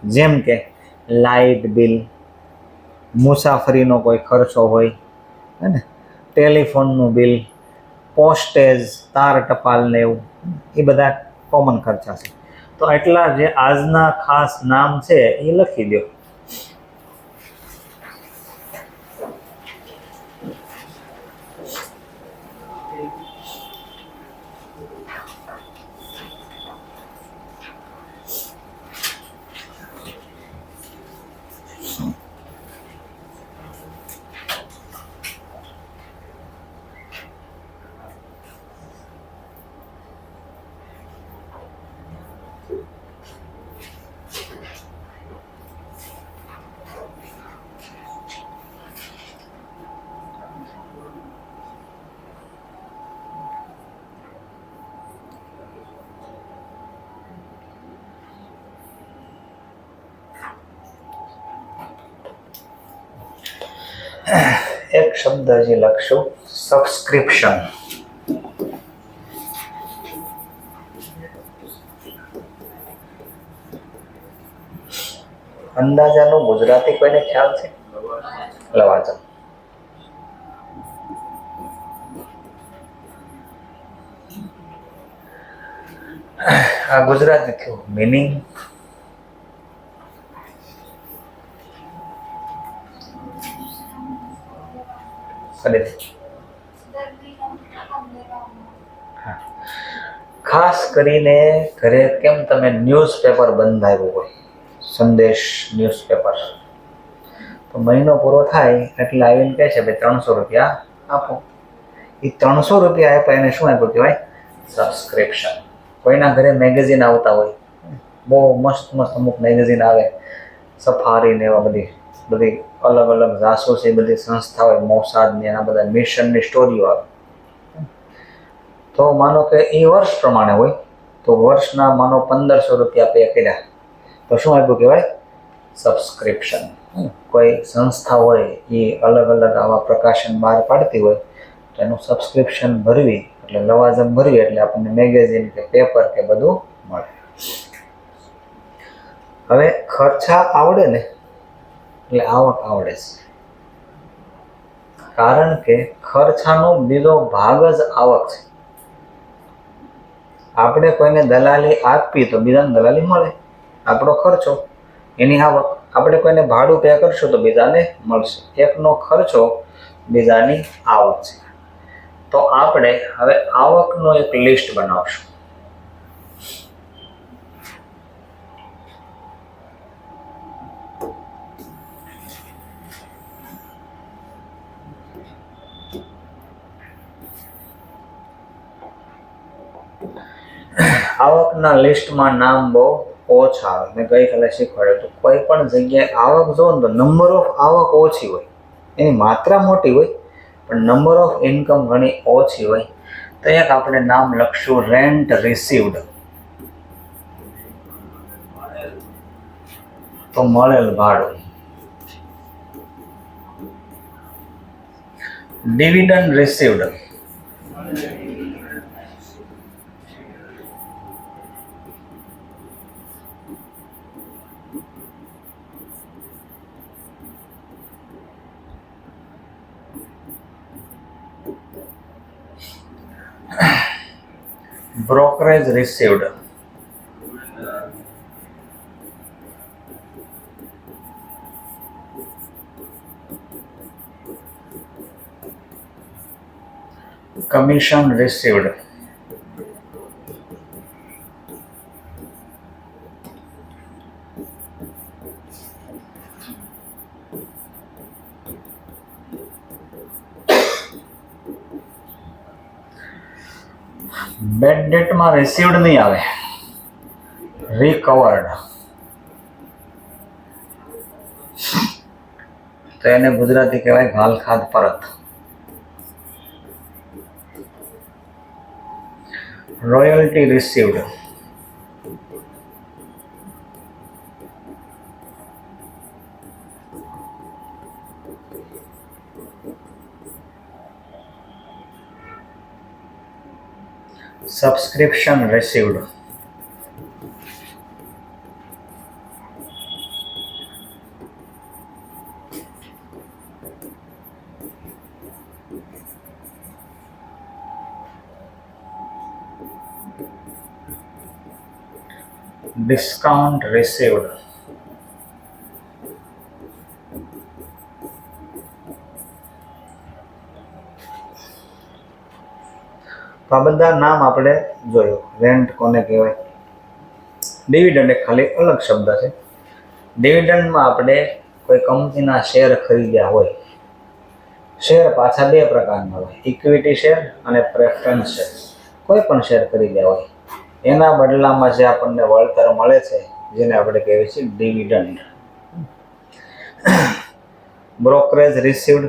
જેમ કે લાઇટ બિલ, મુસાફરીનો કોઈ ખર્ચો હોય ને, ટેલિફોનનું બિલ, પોસ્ટેજ, તાર ટપાલ ને એવું, એ બધા કોમન ખર્ચા છે. તો એટલા જે આજના ખાસ નામ છે એ લખી દો. એક શબ્દ હજી લખશું, સબસ્ક્રિપ્શન. અંદાજાનું ગુજરાતી કોઈને ખ્યાલ છે? લવાજમ. આ ગુજરાતી થયું મિનિંગ. ખાસ કરીને ઘરે કેમ તમે ન્યૂઝપેપર બંધાવ્યું હોય, સંદેશ ન્યૂઝપેપર, તો મહિનો પૂરો થાય એટલે આવીને કહે છે ભાઈ 300 રૂપિયા આપો. એ 300 રૂપિયા આપ્યા એને શું આપ્યું કહેવાય? સબસ્ક્રિપ્શન. કોઈના ઘરે મેગેઝિન આવતા હોય, બહુ મસ્ત મસ્ત અમુક મેગેઝિન આવે, સફારી ને એવા બધી અલગ અલગ જાસૂસી બધી સંસ્થા હોય, મોસાદની એના બધા મિશનની સ્ટોરીઓ આવે. તો માનો કે એ વર્ષ પ્રમાણે હોય, તો વર્ષના માનો 1500 રૂપિયા પે કર્યા તો શું આપ્યું કહેવાય? સબસ્ક્રિપ્શન. કોઈ સંસ્થા હોય એ અલગ અલગ આવા પ્રકાશન બહાર પાડતી હોય તો એનું સબસ્ક્રિપ્શન ભરવી એટલે લવાજમ ભરવી એટલે આપણને મેગેઝિન કે પેપર કે બધું મળે. હવે ખર્ચા આવડે ને એટલે આવક આવડે છે, કારણ કે ખર્ચાનો બીજો ભાગ જ આવક છે. આપણે કોઈને દલાલી આપી તો બીજાને દલાલી મળે, આપણો ખર્ચો એની આવક. આપણે કોઈને ભાડું પે કરશું તો બીજાને મળશે, એકનો ખર્ચો બીજાની આવક છે. તો આપણે હવે આવકનો એક લિસ્ટ બનાવશું. આવકના લિસ્ટમાં નામ બહુ ઓછા આવે. મેં ગઈકાલે શીખવાડ્યું તો કોઈ પણ જગ્યાએ આવક જો ને તો નંબર ઓફ આવક ઓછી હોય, એની માત્રા મોટી હોય પણ નંબર ઓફ ઇન્કમ ઘણી ઓછી હોય. તો એક આપણે નામ લખશું રેન્ટ રિસીવ્ડ, તો મળેલ ભાડું. Dividend received, brokerage received, commission received, bad ડેટમાં રિસીવ્ડ નહીં આવે, રિકવર્ડ. તો એને ગુજરાતી કહેવાય ઘાલખાદ પરત. Royalty received, subscription received, discount received, તો આ બધા નામ આપણે જોયું. રેન્ટ કોને કહેવાય? ડિવિડન્ડ એક ખાલી અલગ શબ્દ છે. ડિવિડન્ડમાં આપણે કોઈ કંપનીના શેર ખરીદ્યા હોય, શેર પાછા બે પ્રકારના હોય, ઇક્વિટી શેર અને પ્રેફરન્સ શેર. કોઈ પણ શેર ખરીદ્યા હોય એના બદલામાં જે આપણને વળતર મળે છે જેને આપણે કહેવાય છે ડિવિડન્ડ. બ્રોકરેજ રિસીવ્ડ,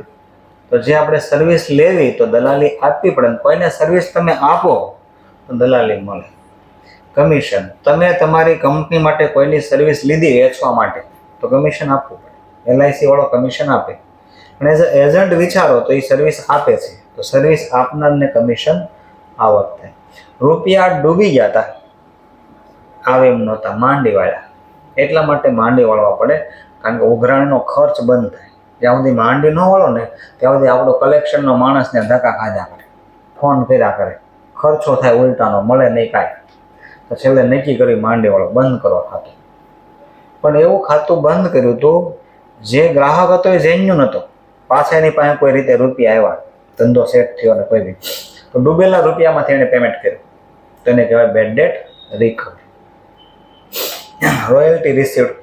તો જે આપણે સર્વિસ લેવી તો દલાલી આપવી પડે, કોઈને સર્વિસ તમે આપો તો દલાલી મળે. કમિશન, તમે તમારી કંપની માટે કોઈની સર્વિસ લીધી વેચવા માટે તો કમિશન આપવું પડે. LIC વાળો કમિશન આપે, અને એઝ એજન્ટ વિચારો તો એ સર્વિસ આપે છે, તો સર્વિસ આપનારને કમિશન આવક થાય. રૂપિયા ડૂબી ગયા હતા, આવે એમ નહોતા, માંડી વાળા, એટલા માટે માંડી વાળવા પડે, કારણ કે ઉઘરાણીનો ખર્ચ બંધ થાય. જ્યાં સુધી માંડી ન વાળો ને ત્યાં સુધી આપણો કલેક્શનનો માણસને ધક્કા ખાધા કરે, ફોન કર્યા કરે, ખર્ચો થાય ઉલટાનો, મળે નહીં કાંઈ. તો છેલ્લે નક્કી કરી માંડેવાળો બંધ કરો ખાતું. પણ એવું ખાતું બંધ કર્યું હતું જે ગ્રાહક હતો એ જેન્યુન હતો, પાછા એની પાસે કોઈ રીતે રૂપિયા આવ્યા, ધંધો સેટ થયો ને કોઈ બી, તો ડૂબેલા રૂપિયામાંથી એને પેમેન્ટ કર્યું, તો એને કહેવાય bad debt recovery. Royalty received,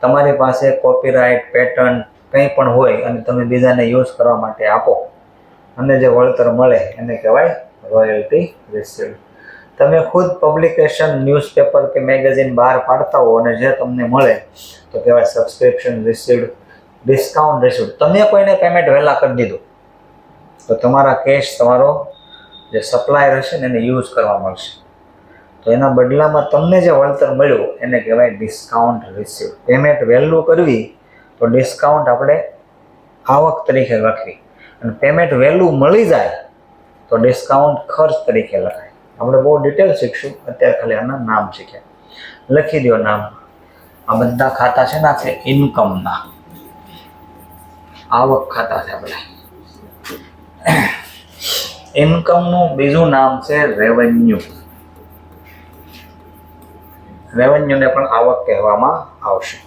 તમારી પાસે કોપીરાઇટ પેટર્ન કંઈ પણ હોય અને તમે બીજાને યુઝ કરવા માટે આપો અને જે વળતર મળે એને કહેવાય રોયલ્ટી રિસીવ્ડ. તમે ખુદ પબ્લિકેશન ન્યૂઝપેપર કે મેગેઝિન બહાર પાડતા હો અને જે તમને મળે તો કહેવાય સબસ્ક્રિપ્શન રિસીવ્ડ. ડિસ્કાઉન્ટ રિસીવ્ડ, તમે કોઈને પેમેન્ટ વહેલા કરી દીધું તો તમારા કેશ તમારો જે સપ્લાયર હશે ને એને યુઝ કરવા મળશે, તો એના બદલામાં તમને જે વળતર મળ્યું એને કહેવાય ડિસ્કાઉન્ટ રિસીવ્ડ. પેમેન્ટ વહેલું કરવી તો ડિસ્કાઉન્ટ આપણે આવક તરીકે લખવી, અને પેમેન્ટ વહેલું મળી જાય તો ડિસ્કાઉન્ટ ખર્ચ તરીકે લખાય. આપણે બહુ ડિટેલ શીખશું, અત્યારે ખાલી આના નામ શીખ્યા. લખી દો નામ. આ બધા ખાતા છે ને છે ઇન્કમના, આવક ખાતા છે આપણે. ઇન્કમનું બીજું નામ છે રેવન્યુ. રેવન્યુને પણ આવક કહેવામાં આવશે.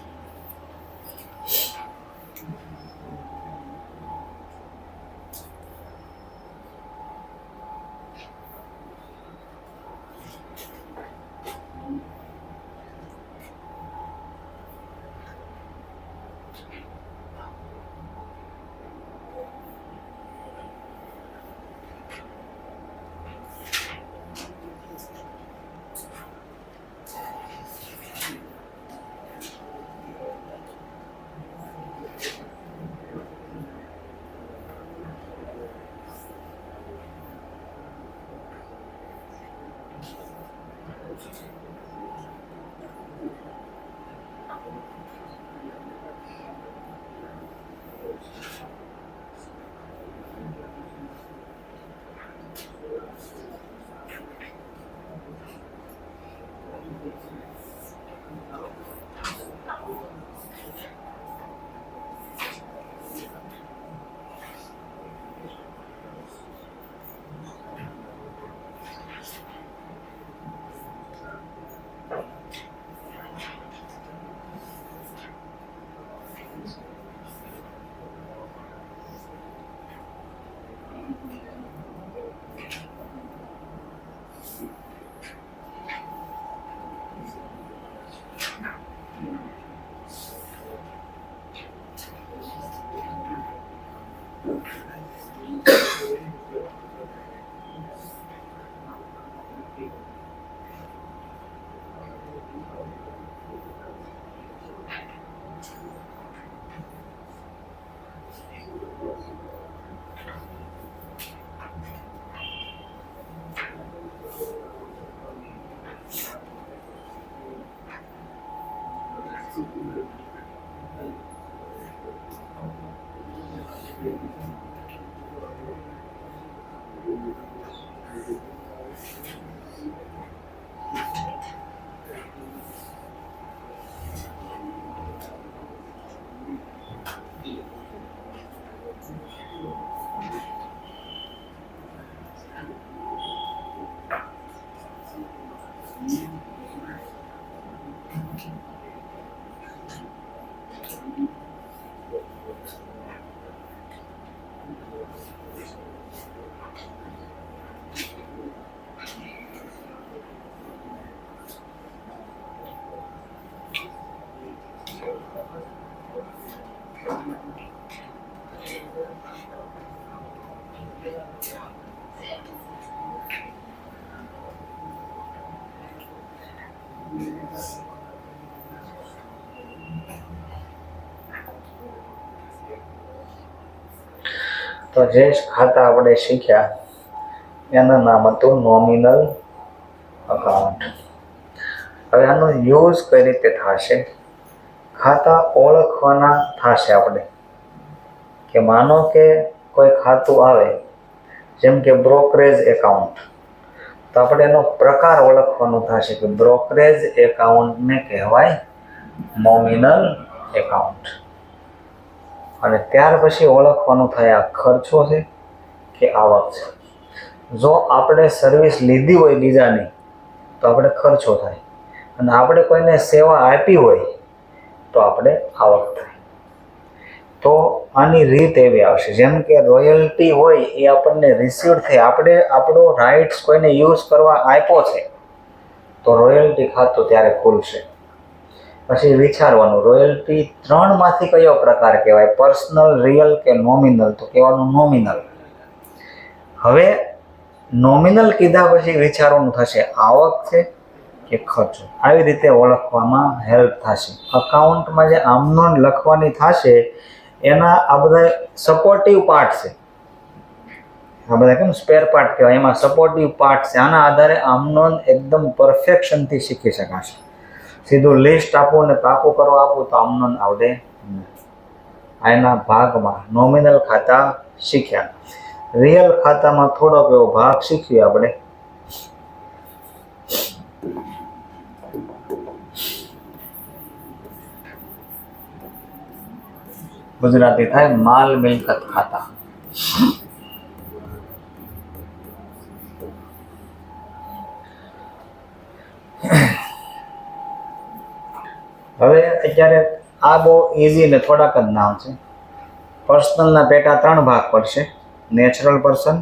તો જે ખાતા આપણે શીખ્યા એનું નામ હતું નોમિનલ અકાઉન્ટ. હવે આનો યુઝ કઈ રીતે થશે? ખાતા ઓળખવાના થશે આપણે, કે માનો કે કોઈ ખાતું આવે જેમ કે બ્રોકરેજ એકાઉન્ટ, તો આપણે એનો પ્રકાર ઓળખવાનો થશે કે બ્રોકરેજ એકાઉન્ટને કહેવાય નોમિનલ એકાઉન્ટ. અને ત્યાર પછી ઓળખવાનું થાય આ ખર્ચો છે કે આવક છે. જો આપણે સર્વિસ લીધી હોય બીજાની તો આપણે ખર્ચો થાય, અને આપણે કોઈને સેવા આપી હોય તો આપણે આવક થાય. તો આની રીત એવી આવશે, જેમ કે રોયલ્ટી હોય એ આપણને રિસીવ થઈ, આપણે આપણો રાઇટ્સ કોઈને યુઝ કરવા આપ્યો છે તો રોયલ્ટી ખાતું ત્યારે ખુલશે. પછી વિચારવાનું, રોયલ્ટી ત્રણમાંથી કયો પ્રકાર કહેવાય, પર્સનલ, રિયલ કે નોમિનલ? તો કહેવાનું નોમિનલ. હવે નોમિનલ કીધા પછી વિચારવાનું થશે આવક છે કે ખર્ચો. આવી રીતે ઓળખવામાં હેલ્પ થશે. અકાઉન્ટમાં જે આમનોંધ લખવાની થશે એના આ બધા સપોર્ટિવ પાર્ટ છે, આ બધા કેમ સ્પેર પાર્ટ કહેવાય, એમાં સપોર્ટિવ પાર્ટ છે. આના આધારે આમનોંધ એકદમ પરફેક્શનથી શીખી શકાશે. સીધું લિસ્ટ આપો ને પાકું કરવા આપું તો આમનોંધ આવડે નહીં. આના ભાગમાં નોમિનલ ખાતા શીખ્યા, રિયલ ખાતામાં થોડોક એવો ભાગ શીખીએ આપણે. ગુજરાતી થાય માલ મિલકત ખાતા. હવે અત્યારે આ બહુ ઇઝી ને થોડાક જ નામ છે. પર્સનલના પેટા 3 ભાગ પડશે, નેચરલ પર્સન,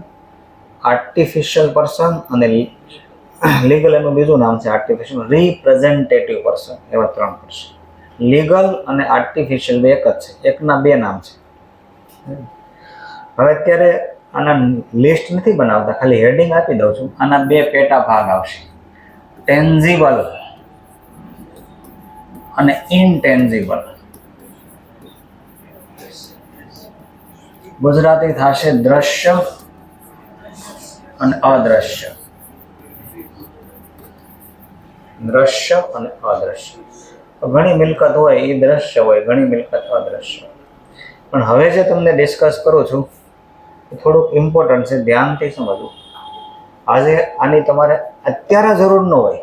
આર્ટિફિશિયલ પર્સન અને લીગલ. એનું બીજું નામ છે આર્ટિફિશિયલ રિપ્રેઝેન્ટેટિવ પર્સન. એવા 3 પડશે. લીગલ અને આર્ટિફિશિયલ બે એક જ છે, એકના 2 નામ છે. હવે અત્યારે આના લિસ્ટ નથી બનાવતા, ખાલી હેડિંગ આપી દઉં છું. આના 2 પેટા ભાગ આવશે, ટેન્જિબલ અને ઇનટેન્જિબલ. ગુજરાતી થશે દ્રશ્ય અને અદ્રશ્ય. દ્રશ્ય અને અદ્રશ્ય. ઘણી મિલકત હોય એ દ્રશ્ય હોય, ઘણી મિલકત અદ્રશ્ય. પણ હવે જે તમને ડિસ્કસ કરું છું એ થોડુંક ઇમ્પોર્ટન્ટ છે, ધ્યાનથી સમજવું. આજે આની તમારે અત્યારે જરૂર ન હોય,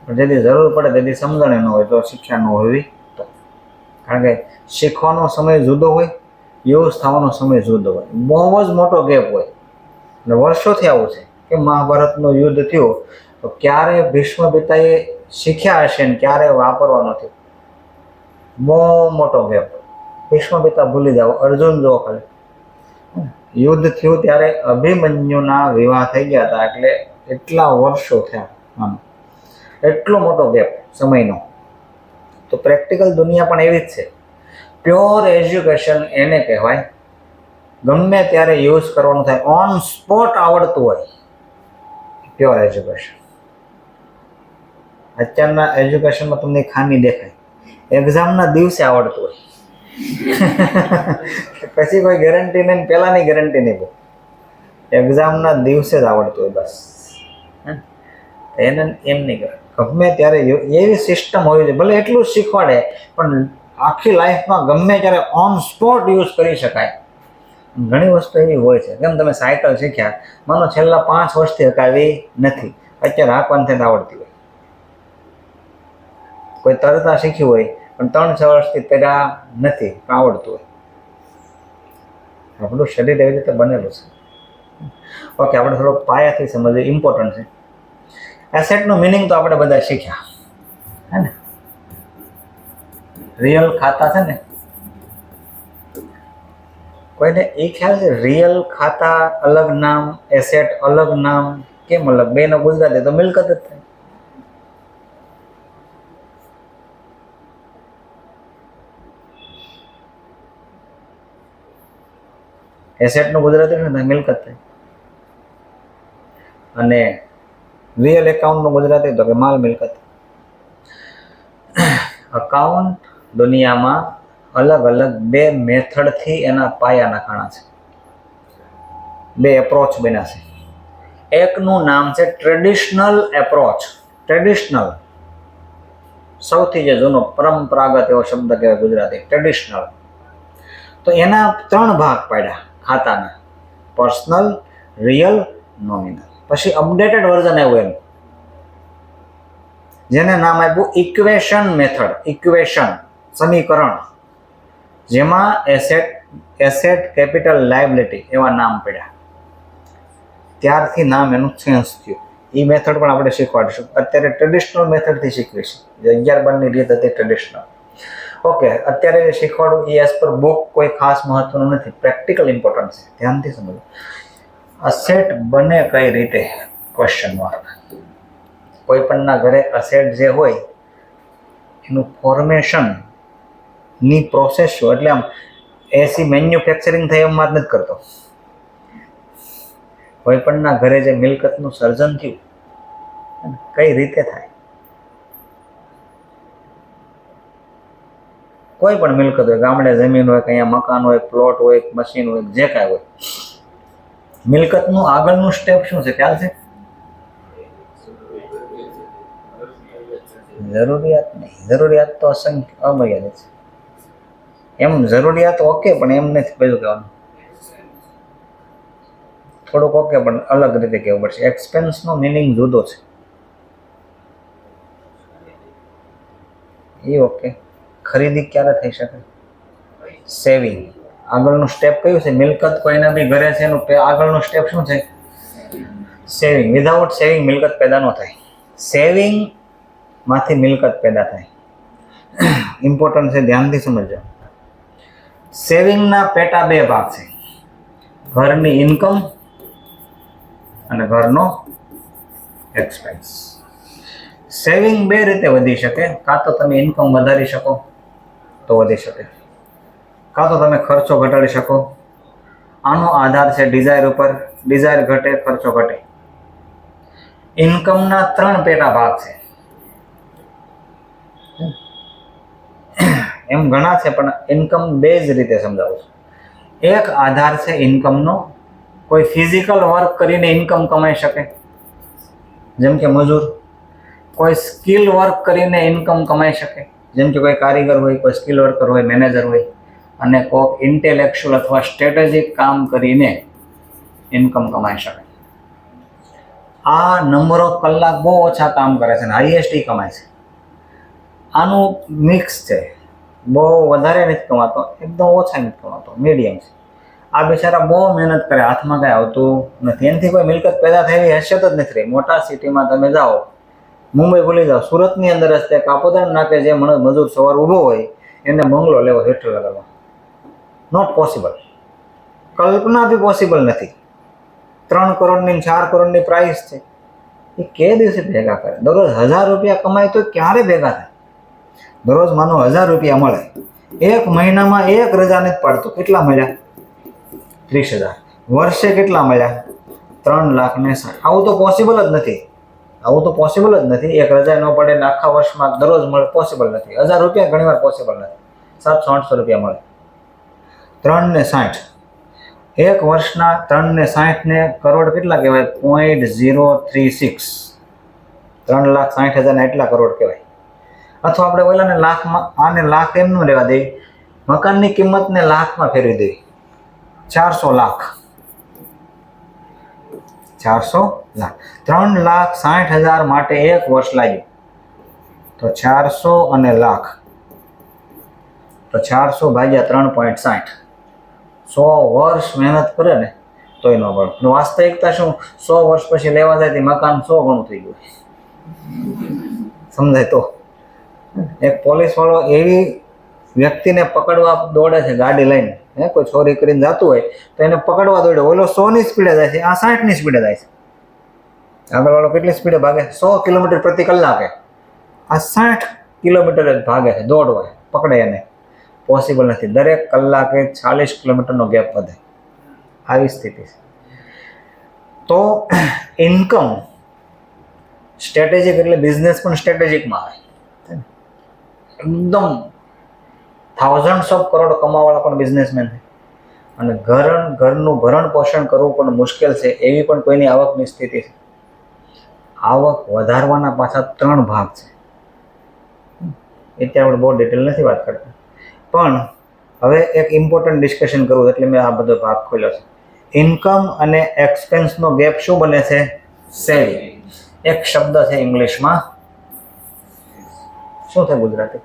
પણ જેથી જરૂર પડે તેથી સમજણ ન હોય તો શિક્ષા ન હોવી તો. કારણ કે શીખવાનો સમય જુદો હોય, યુઝ થવાનો સમય જુદો હોય, બહુ જ મોટો ગેપ હોય. અને વર્ષોથી આવું છે કે મહાભારતનું યુદ્ધ થયું તો ક્યારે ભીષ્મ પિતાએ શીખ્યા હશે ને ક્યારે વાપરવાનો થયો, બહુ મોટો ગેપ. ભીષ્મ પિતા ભૂલી જાઓ, અર્જુન જો ખાલી. યુદ્ધ થયું ત્યારે અભિમન્યુના વિવાહ થઈ ગયા હતા, એટલે એટલા વર્ષો થયા. આમ એટલો મોટો ગેપ સમયનો. તો પ્રેક્ટિકલ દુનિયા પણ એવી જ છે. પ્યોર એજ્યુકેશન એને કહેવાય, ગમે ત્યારે યુઝ કરવાનું થાય, ઓન સ્પોટ આવડતું હોય, પ્યોર એજ્યુકેશન. અત્યારના એજ્યુકેશનમાં તમને ખામી દેખાય, એક્ઝામના દિવસે આવડતું હોય પછી કોઈ ગેરંટી નહીં, પહેલાની ગેરંટી નહીં. બહુ એક્ઝામના દિવસે જ આવડતું હોય બસ. એને એમ નહીં કરે, ગમે ત્યારે એવી સિસ્ટમ હોવી જોઈએ. ભલે એટલું જ શીખવાડે પણ આખી લાઈફમાં ગમે ત્યારે ઓન સ્પોટ યુઝ કરી શકાય. ઘણી વસ્તુ એવી હોય છે, કેમ તમે સાયકલ શીખ્યા, માનો છેલ્લા 5 વર્ષથી હકાવી નથી, અત્યારે હાંકવાની થઈને આવડતી હોય. કોઈ તરતા શીખ્યું હોય પણ 3-6 વર્ષથી તર્યા નથી પણ આવડતું હોય. આપણું શરીર એવી રીતે બનેલું છે. ઓકે, આપણે થોડોક પાયાથી સમજવું ઇમ્પોર્ટન્ટ છે. એસેટનું મિનિંગ તો આપણે બધા શીખ્યા હે ને. રિયલ ખાતા છે ને, કોઈને એ ખ્યાલ છે રિયલ ખાતા અલગ નામ, એસેટ અલગ નામ? કેમ અલગ? બેનો ગુજરાતી તો મિલકત જ થાય. એસેટનું ગુજરાતી ને મિલકત થાય, અને રિયલ એકાઉન્ટનું ગુજરાતી તો કે માલ મિલકત. અકાઉન્ટ દુનિયામાં અલગ અલગ 2 મેથડથી એના પાયા નાખાણા છે, 2 એપ્રોચ બન્યા છે. એકનું નામ છે ટ્રેડિશનલ એપ્રોચ. ટ્રેડિશનલ સૌથી જે જૂનો પરંપરાગત એવો શબ્દ કહેવાય ગુજરાતી, ટ્રેડિશનલ. તો એના 3 ભાગ પાડ્યા ખાતાના, પર્સનલ, રિયલ, નોમિનલ. પછી અપડેટેડ વર્ઝન આવ્યું એનું, જેને નામ આપ્યું ઇક્વેશન મેથડ. ઇક્વેશન સમીકરણ, જેમાં એસેટ, કેપિટલ, લાયબિલિટી એવા નામ પડ્યા. ત્યારથી નામ એનું ચેન્જ થયું. એ મેથડ પણ આપણે શીખવાડીશું. અત્યારે ટ્રેડિશનલ મેથડથી શીખવીશું. જે 11-12ની રીત હતી ટ્રેડિશનલ. ઓકે, અત્યારે શીખવાડું એ એઝ પર બુક કોઈ ખાસ મહત્વનું નથી, પ્રેક્ટિકલ ઇમ્પોર્ટન્ટ છે, ધ્યાનથી સમજો. અસેટ બને કઈ રીતે? Question mark. કોઈ પણના ઘરે અસેટ જે હોય એનું ફોર્મેશન ની પ્રોસેસ શું? એટલે આમ એસી મેન્યુફેક્ચરિંગ થાય એમ વાત નથી કરતો. કોઈ પણના ઘરે જે મિલકતનું સર્જન થયું કઈ રીતે થાય? કોઈ પણ મિલકત હોય, ગામડે જમીન હોય, અહીંયા મકાન હોય, પ્લોટ હોય, મશીન હોય, જે કાંઈ હોય, મિલકતનું આગળનું સ્ટેપ શું છે ખ્યાલ છે? જરૂરિયાત નહીં. જરૂરિયાત તો અસંખ્ય અમર્યાદિત છે. એમ જરૂરિયાત ઓકે, પણ એમ નથી પેલું કહેવાનું. થોડુંક ઓકે, પણ અલગ રીતે કહેવું પડશે. એક્સપેન્સનો મિનિંગ જુદો છે. એ ઓકે. ખરીદી ક્યારે થઈ શકે? સેવિંગ. આગળનું સ્ટેપ કયું છે? મિલકત કોઈના બી ઘરે છે એનું આગળનું સ્ટેપ શું છે? સેવિંગ. વિધાઉટ સેવિંગ મિલકત પેદા ન થાય. સેવિંગ માંથી મિલકત પેદા થાય. ઇમ્પોર્ટન્ટ છે, ધ્યાનથી સમજજો. સેવિંગના પેટા બે ભાગ છે, ઘરની ઇન્કમ અને ઘરનો એક્સપેન્સ. સેવિંગ બે રીતે વધી શકે. કાં તો તમે ઇન્કમ વધારી શકો તો વધી શકે, કાં તો તમે ખર્ચો ઘટાડી શકો. આનો આધાર છે ડિઝાયર ઉપર. ડિઝાયર ઘટે, ખર્ચો ઘટે. ઇન્કમના 3 પેટા ભાગ છે. એમ ઘણા છે, પણ ઇન્કમ બેઝ રીતે સમજાવું છું. એક આધાર છે ઇન્કમનો, કોઈ ફિઝિકલ વર્ક કરીને ઇન્કમ કમાઈ શકે, જેમ કે મજૂર. કોઈ સ્કિલ વર્ક કરીને ઇન્કમ કમાઈ શકે, જેમ કે કોઈ કારીગર હોય, કોઈ સ્કિલ વર્કર હોય, મેનેજર હોય. અને કોઈ ઇન્ટેલેક્ચ્યુઅલ અથવા સ્ટ્રેટેજિક કામ કરીને ઇન્કમ કમાઈ શકે. આ નંબર ઓફ કલાક બહુ ઓછા કામ કરે છે અને હાઈએસ્ટ કમાય છે. આનું મિક્સ છે. બહુ વધારે નથી કમાતો, એકદમ ઓછા નથી કમાતો, મીડિયમ છે. આ બિચારા બહુ મહેનત કરે, હાથમાં કાંઈ આવતું નથી. એનાથી કોઈ મિલકત પેદા થયેલી હેસિયત જ નથી રહી. મોટા સિટીમાં તમે જાઓ, મુંબઈ ભૂલી જાઓ, સુરતની અંદર જ તે કાપોદ્રા નાકે જે મજૂર સવાર ઊભો હોય એને બંગલો લેવો હેઠળ લગાવવા નોટ પોસિબલ. કલ્પના બી પોસિબલ નથી. 3 કરોડની 4 કરોડની પ્રાઇસ છે. એ કે દિવસે ભેગા કરે? દરરોજ 1000 રૂપિયા કમાય તો ક્યારે ભેગા થાય? દરરોજ માનો 1000 રૂપિયા મળે, એક મહિનામાં એક રજા નથી પાડતો, કેટલા મળ્યા? 30,000. વર્ષે કેટલા મળ્યા? 3,60,000. આવું તો પોસિબલ જ નથી. આવું તો પોસિબલ જ નથી. એક રજા ન પડે ને આખા વર્ષમાં દરરોજ મળે, પોસિબલ નથી. 1000 રૂપિયા ઘણી વાર પોસિબલ નથી. 700-800 રૂપિયા મળે. 3,60,000. એક વર્ષના 3,60,000 ને કરોડ કેટલા કહેવાય? 0.036. 3,60,000 એટલા કરોડ કહેવાય. અથવા આપણે ઓલાને લાખમાં, આને લાખ એમ ન લેવા દઈએ, મકાનની કિંમતને લાખમાં ફેરવી દઈએ. 400 લાખ. 400 લાખ. 3,60,000 માટે એક વર્ષ લાગ્યું. તો 400 અને લાખ, તો 400 ભાગ્યા 3.60. 100 વર્ષ મહેનત કરે ને તોય ન મળે. વાસ્તવિકતા શું? 100 વર્ષ પછી લેવા જાય તે મકાન 100 ગણું થઈ ગયું. સમજાય તો? એક પોલીસ વાળો એવી વ્યક્તિને પકડવા દોડે છે ગાડી લઈને, કોઈ ચોરી કરીને જતું હોય તો એને પકડવા દોડે. ઓલો 100ની સ્પીડે જાય છે, આ 60ની સ્પીડે જાય છે. આગળ વાળો કેટલી સ્પીડે ભાગે? 100 કિલોમીટર પ્રતિ કલાકે. આ 60 કિલોમીટર જ ભાગે છે, દોડવા. પકડે એને પોસિબલ નથી. દરેક કલાકે 40 કિલોમીટરનો ગેપ વધે. આવી સ્થિતિ છે. તો ઇન્કમ સ્ટ્રેટેજિક, એટલે બિઝનેસ પણ સ્ટ્રેટેજિકમાં આવે. એકદમ થાઉઝન્ડ્સ ઓફ કરોડ કમાવાળા પણ બિઝનેસમેન છે. અને ઘરનું ભરણ પોષણ કરવું પણ મુશ્કેલ છે, એવી પણ કોઈની આવકની સ્થિતિ છે. આવક વધારવાના પાછા 3 ભાગ છે. એટલે આપણે બહુ ડિટેલ નથી વાત કરતા, પણ હવે એક ઇમ્પોર્ટન્ટ ડિસ્કશન કરવું એટલે મેં આ બધો ભાગ ખોલ્યો છે. ઇન્કમ અને એક્સપેન્સનો ગેપ શું બને છે? સેવિંગ. એક શબ્દ છે ઇંગ્લિશમાં, શું થાય ગુજરાતી?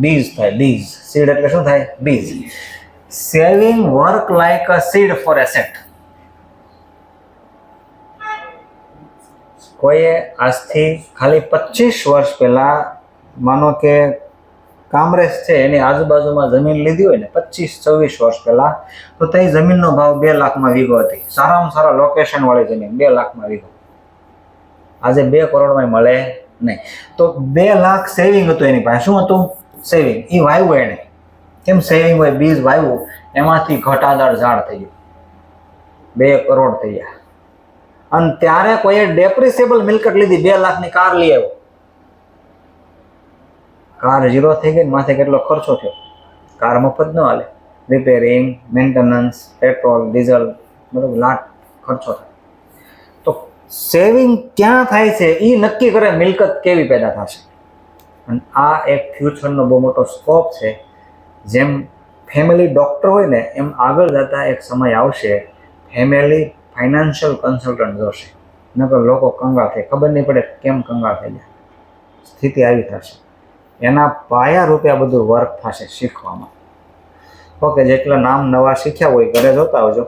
બીજ થાય. બીજ. સીડ એટલે શું થાય? બીજ. Saving work like a seed for asset. કોઈએ આજથી ખાલી 25 વર્ષ પહેલાં માનો કે કામરેજ છે એની આજુબાજુમાં જમીન લીધી હોય ને 25-26 વર્ષ પહેલાં, તો તે જમીનનો ભાવ 2 લાખમાં વીઘો હતી. સારામાં સારા લોકેશનવાળી જમીન 2 લાખમાં વીઘો. આજે 2 કરોડમાં મળે નહીં. તો 2 લાખ સેવિંગ હતું એની પાસે. શું હતું સેવિંગ? એ વાવ્યું એને. કેમ સેવિંગ હોય? બીજ વાવ્યું, એમાંથી ઘટાદાર ઝાડ થઈ ગયું, 2 કરોડ થઈ ગયા. અને ત્યારે કોઈએ ડેપ્રિસિએબલ મિલકત લીધી, 2 લાખની કાર લઈ આવ્યો. કાર 0 થઈ ગઈ, માથે કેટલો ખર્ચો થયો. કાર મફત ન હાલે, રિપેરિંગ, મેન્ટેનન્સ, પેટ્રોલ, ડીઝલ, બધું લાખ ખર્ચો થાય. તો સેવિંગ ક્યાં થાય છે એ નક્કી કરે મિલકત કેવી પેદા થશે. અને આ એક ફ્યુચરનો બહુ મોટો સ્કોપ છે. જેમ ફેમિલી ડૉક્ટર હોય ને એમ આગળ જતા એક સમય આવશે ફેમિલી ફાઇનાન્શિયલ કન્સલ્ટન્ટ જોશે. નકર લોકો કંગાળ થાય, ખબર નહીં પડે કેમ કંગાળ થઈ જાય. સ્થિતિ આવી થશે. એના પાયા રૂપે આ બધું વર્ક થશે શીખવામાં. ઓકે, જેટલા નામ નવા શીખ્યા હોય ઘરે જોતા આવજો.